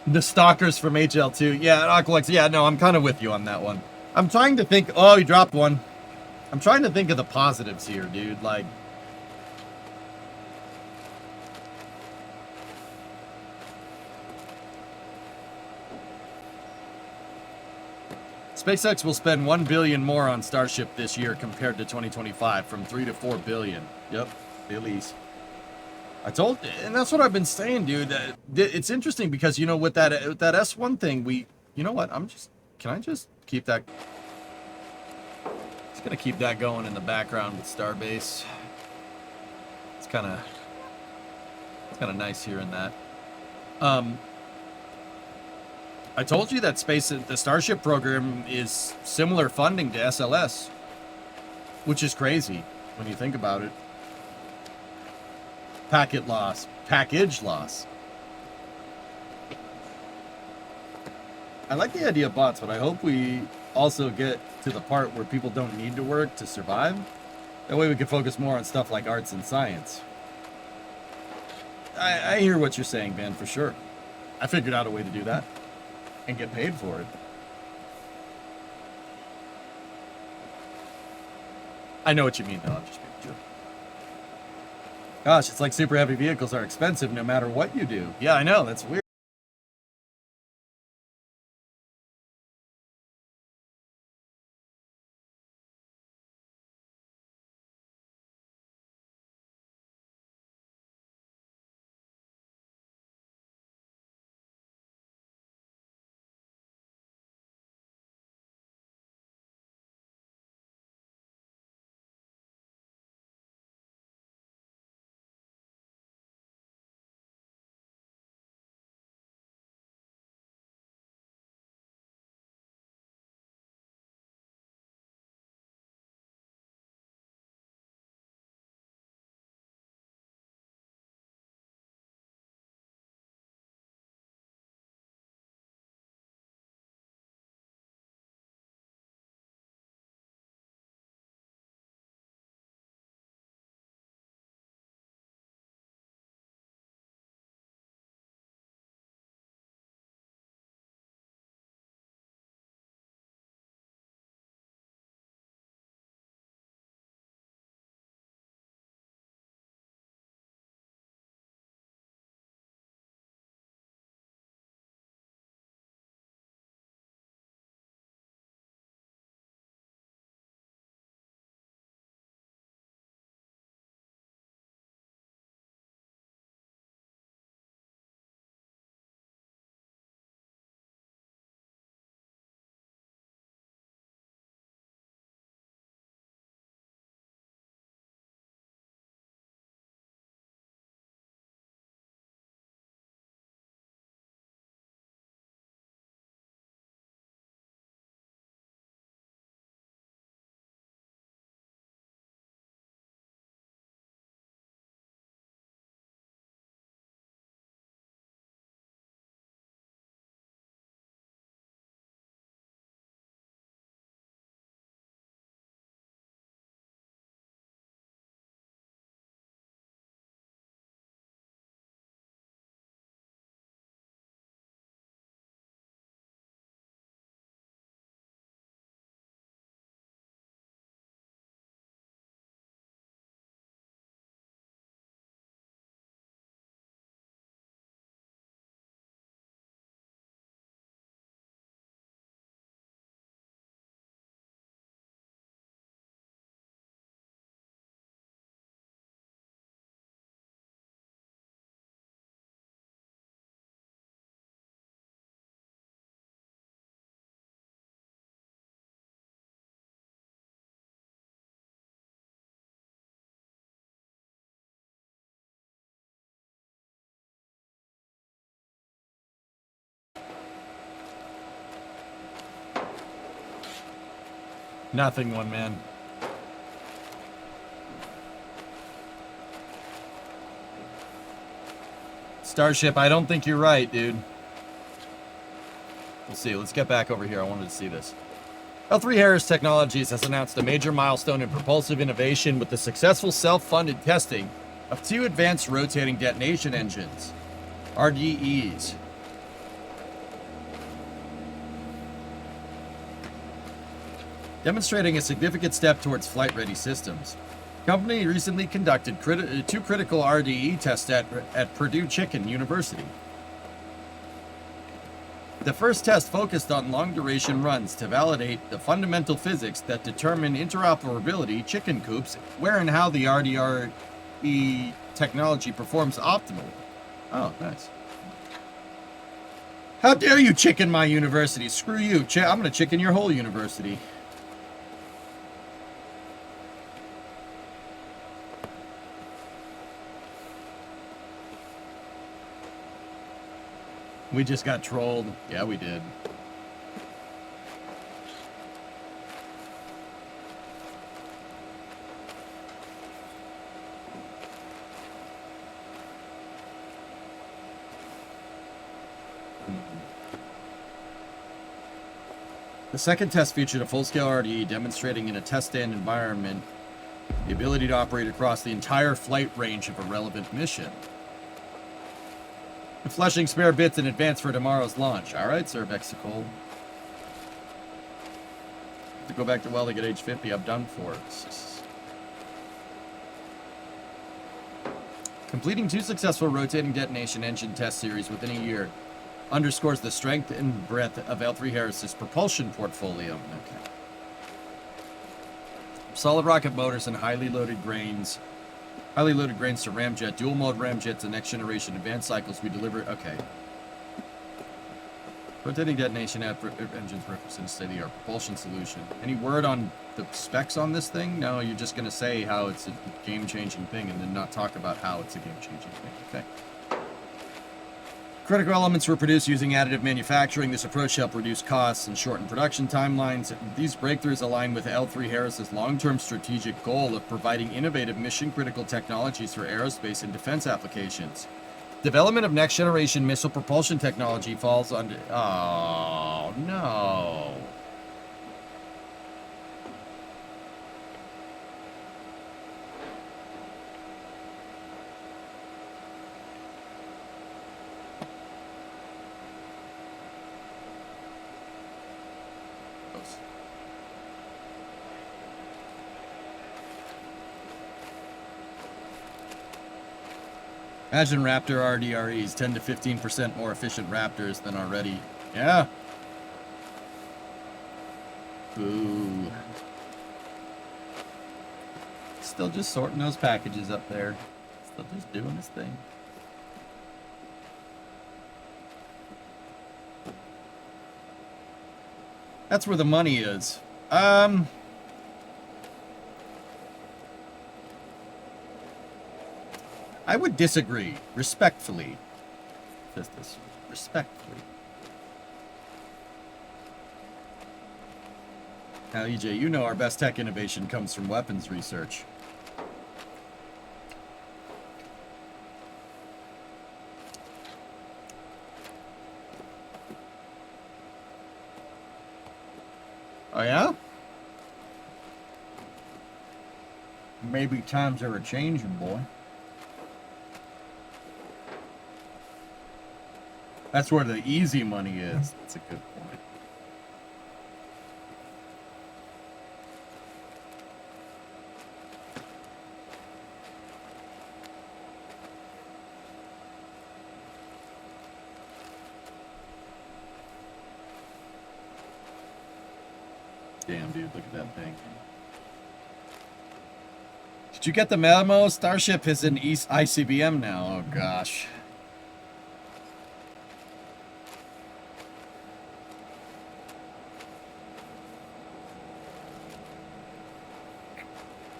The stalkers from HL2. Yeah, Aqualex. Yeah, no, I'm kind of with you on that one. I'm trying to think. Oh, he dropped one. I'm trying to think of the positives here, dude. Like, SpaceX will spend 1 billion more on Starship this year compared to 2025, from 3 to 4 billion. Yep, Billy's. And that's what I've been saying, dude. It's interesting because with that S1 thing, you know what? Can I just keep that? Just gonna keep that going in the background with Starbase. It's kind of nice hearing that. I told you that the Starship program is similar funding to SLS, which is crazy when you think about it. Package loss. I like the idea of bots, but I hope we also get to the part where people don't need to work to survive. That way we can focus more on stuff like arts and science. I hear what you're saying, Ben, for sure. I figured out a way to do that and get paid for it. I know what you mean, though. I'm just being a jerk. Gosh, it's like super heavy vehicles are expensive no matter what you do. Yeah, I know. That's weird. Nothing one, man. Starship, I don't think you're right, dude. We'll see. Let's get back over here. I wanted to see this. L3 Harris Technologies has announced a major milestone in propulsive innovation with the successful self-funded testing of 2 advanced rotating detonation engines, RDEs. Demonstrating a significant step towards flight-ready systems. The company recently conducted 2 critical RDE tests at Purdue Chicken University. The first test focused on long-duration runs to validate the fundamental physics that determine interoperability, chicken coops, where and how the RDRE technology performs optimally. Oh, nice. How dare you chicken my university? Screw you. I'm going to chicken your whole university. We just got trolled. Yeah, we did. The second test featured a full-scale RDE demonstrating in a test stand environment the ability to operate across the entire flight range of a relevant mission. Flushing spare bits in advance for tomorrow's launch. Alright, Sir Vexicol. To go back to welding at age 50, I'm done for. Completing 2 successful rotating detonation engine test series within a year underscores the strength and breadth of L3 Harris's propulsion portfolio. Okay. Solid rocket motors and highly loaded grains to ramjet, dual mode ramjets, and next generation advanced cycles we deliver. Okay. Rotating detonation engines represent a state-of-the-art propulsion solution. Any word on the specs on this thing? No, you're just going to say how it's a game-changing thing and then not talk about how it's a game-changing thing. Okay. Critical elements were produced using additive manufacturing. This approach helped reduce costs and shorten production timelines. These breakthroughs align with L3 Harris's long-term strategic goal of providing innovative mission-critical technologies for aerospace and defense applications. Development of next-generation missile propulsion technology falls under... Oh, no. Imagine Raptor RDREs, 10 to 15% more efficient Raptors than already. Yeah. Boo. Still just sorting those packages up there. Still just doing his thing. That's where the money is. I would disagree, respectfully. Just this, respectfully. Now, EJ, you know our best tech innovation comes from weapons research. Oh, yeah? Maybe times are a-changing, boy. That's where the easy money is. That's a good point. Damn, dude, look at that thing. Did you get the memo? Starship is in East ICBM now. Oh, gosh.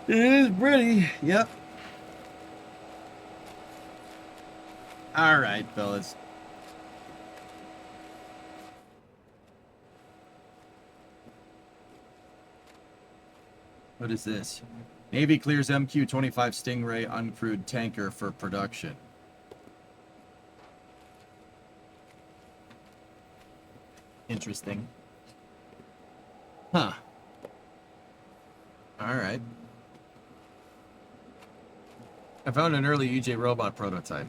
It is pretty, yep. Alright, fellas. What is this? Navy clears MQ-25 Stingray uncrewed tanker for production. Interesting. Huh. Alright. I found an early EJ robot prototype.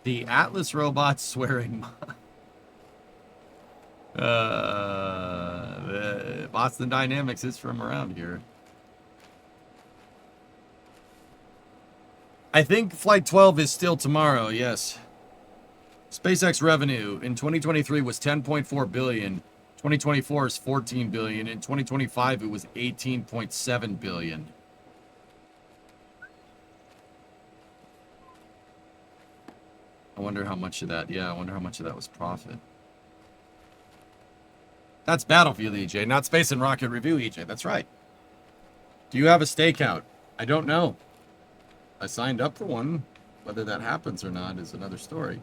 The Atlas robot swearing. The Boston Dynamics is from around here. I think Flight 12 is still tomorrow, yes. SpaceX revenue in 2023 was 10.4 billion. 2024 is 14 billion. In 2025 it was 18.7 billion. I wonder how much of that, I wonder how much of that was profit. That's Battlefield EJ, not Space and Rocket Review EJ. That's right. Do you have a stakeout? I don't know. I signed up for one. Whether that happens or not is another story.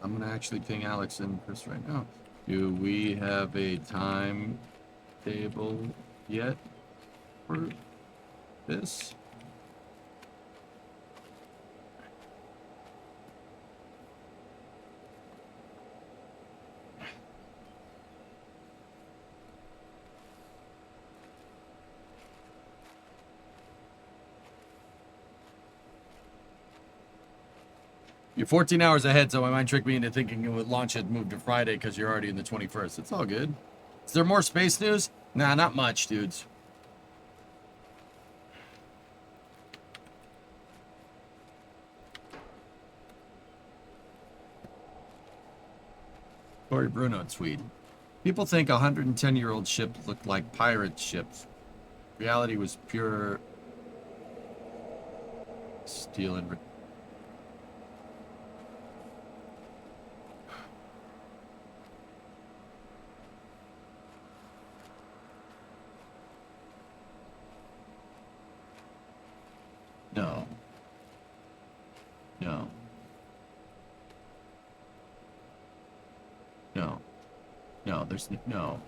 I'm going to actually ping Alex and Chris right now. Do we have a timetable yet for this? You're 14 hours ahead, so my mind tricked me into thinking it would launch it move to Friday because you're already in the 21st. It's all good. Is there more space news? Nah, not much, dudes. Corey Bruno tweet. People think 110-year-old ships looked like pirate ships. Reality was pure steel and... No. No. No. No, there's no.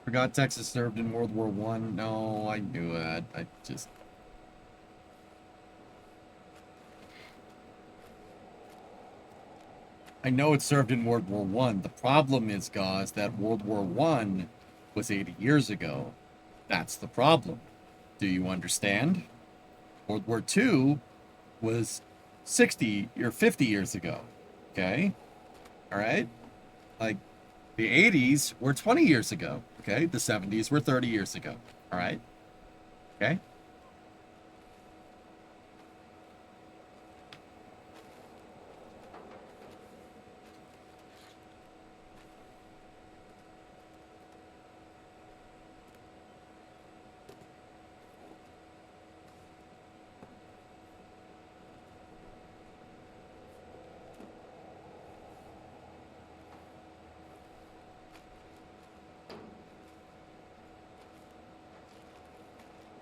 Forgot Texas served in World War One. No, I knew that. I know it served in World War One. The problem is, guys, that World War One was 80 years ago. That's the problem. Do you understand? World War Two was 60 or 50 years ago. Okay? All right? Like, the 80s were 20 years ago. Okay? The 70s were 30 years ago. All right? Okay?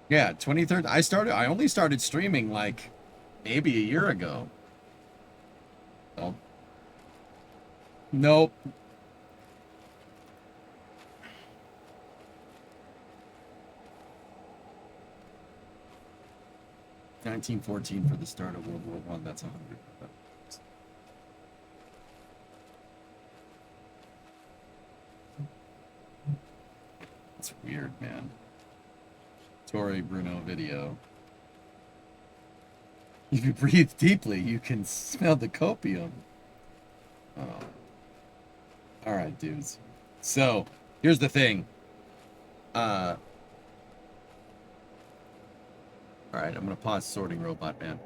Yeah, 23rd. I only started streaming like maybe a year ago. So, nope. $1914 for the start of World War One. That's 100. That's weird, man. Tori Bruno video. If you breathe deeply, you can smell the copium. Oh. Alright, dudes. So, Here's the thing. All right, I'm gonna pause sorting robot man.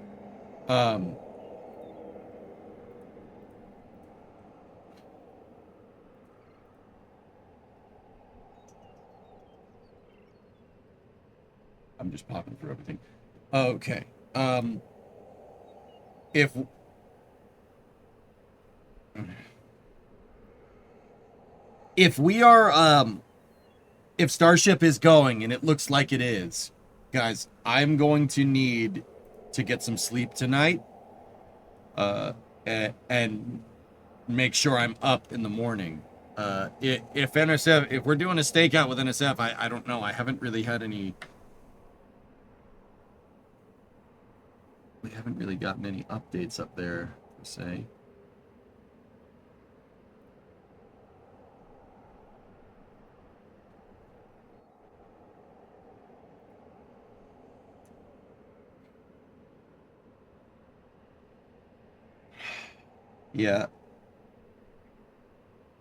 I'm just popping through everything. Okay. If we are if Starship is going, and it looks like it is, guys, I'm going to need to get some sleep tonight. And make sure I'm up in the morning. If NSF, if we're doing a stakeout with NSF, I don't know. I haven't really had any. We haven't really gotten any updates up there, per se. Yeah.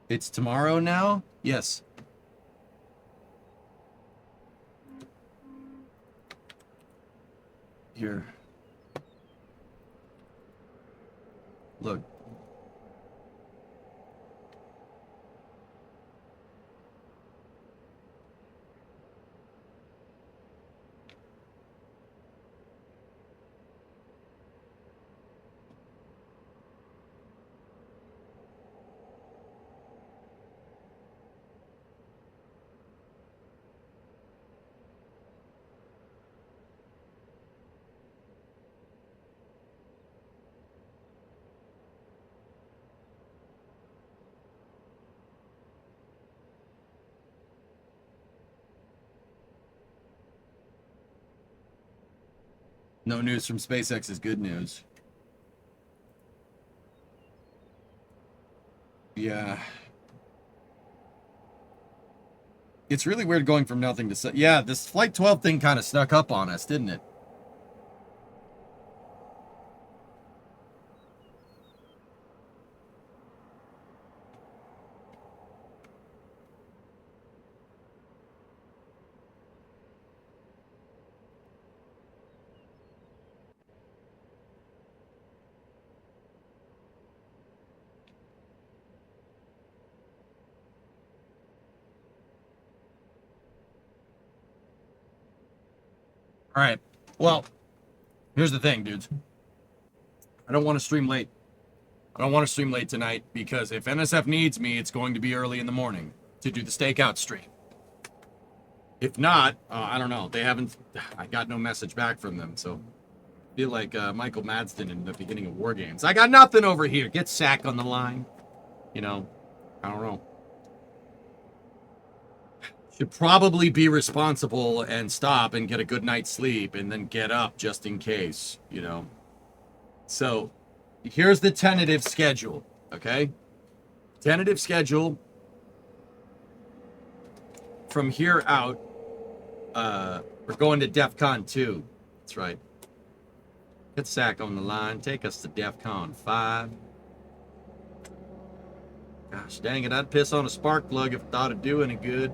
It's tomorrow now? Yes. Here. Look. No news from SpaceX is good news. Yeah. It's really weird going from nothing to... Yeah, this Flight 12 thing kind of snuck up on us, didn't it? All right. Well, here's the thing, dudes. I don't want to stream late. I don't want to stream late tonight because if NSF needs me, it's going to be early in the morning to do the stakeout stream. If not, I don't know. They haven't. I got no message back from them, so I feel like Michael Madsden in the beginning of War Games. I got nothing over here. Get Sack on the line. You know, I don't know. Should probably be responsible and stop and get a good night's sleep and then get up just in case, you know. So here's the tentative schedule, okay? Tentative schedule from here out. We're going to DEF CON 2. That's right. Get Sack on the line. Take us to DEF CON 5. Gosh dang it, I'd piss on a spark plug if I thought it'd do any good.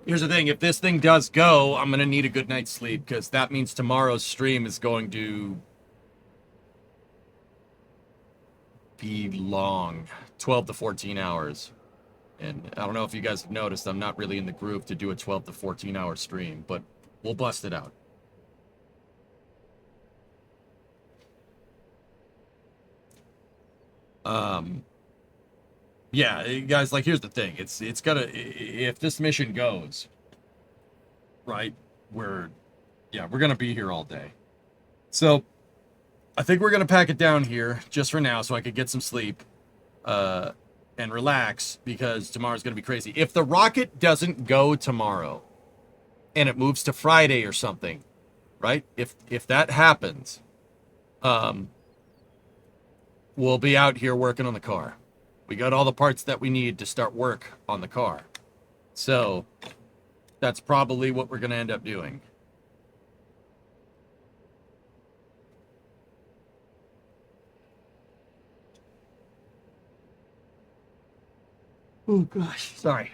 Here's the thing, if this thing does go, I'm gonna need a good night's sleep, because that means tomorrow's stream is going to be long. 12 to 14 hours. And I don't know if you guys have noticed, I'm not really in the groove to do a 12 to 14 hour stream, but we'll bust it out. Yeah, guys, like, here's the thing. It's gotta, if this mission goes, right, we're gonna be here all day. So, I think we're gonna pack it down here, just for now, so I could get some sleep, and relax, because tomorrow's gonna be crazy. If the rocket doesn't go tomorrow, and it moves to Friday or something, right, if that happens, we'll be out here working on the car. We got all the parts that we need to start work on the car. So that's probably what we're going to end up doing. Oh gosh, sorry.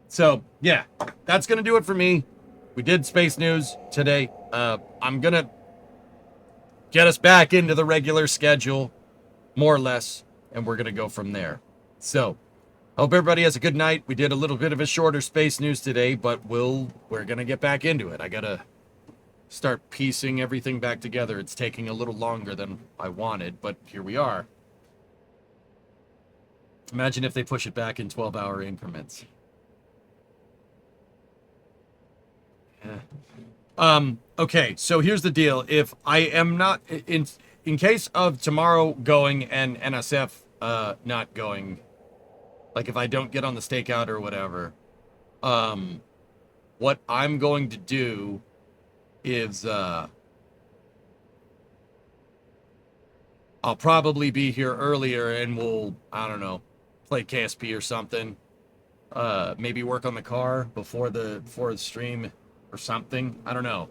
So yeah, that's gonna do it for me. We did space news today. I'm gonna get us back into the regular schedule, more or less, and we're gonna go from there. So, hope everybody has a good night. We did a little bit of a shorter space news today, but we're gonna get back into it. I gotta start piecing everything back together. It's taking a little longer than I wanted, but here we are. Imagine if they push it back in 12-hour increments. Yeah. Okay, so here's the deal. If I am not in case of tomorrow going and NSF not going, like if I don't get on the stakeout or whatever, what I'm going to do is I'll probably be here earlier and we'll, I don't know, play KSP or something. Maybe work on the car before the stream or something. I don't know.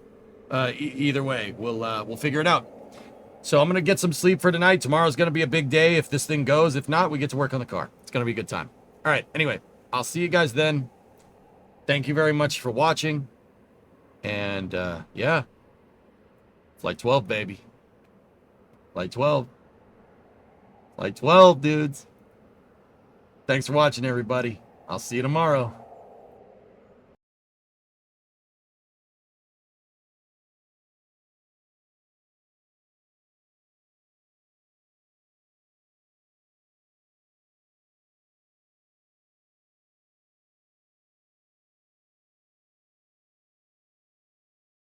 Either way, we'll figure it out. So I'm gonna get some sleep for tonight. Tomorrow's gonna be a big day if this thing goes. If not, we get to work on the car. It's gonna be a good time. All right. Anyway, I'll see you guys then. Thank you very much for watching. And yeah, Flight 12, baby. Flight 12. Flight 12, dudes. Thanks for watching, everybody. I'll see you tomorrow.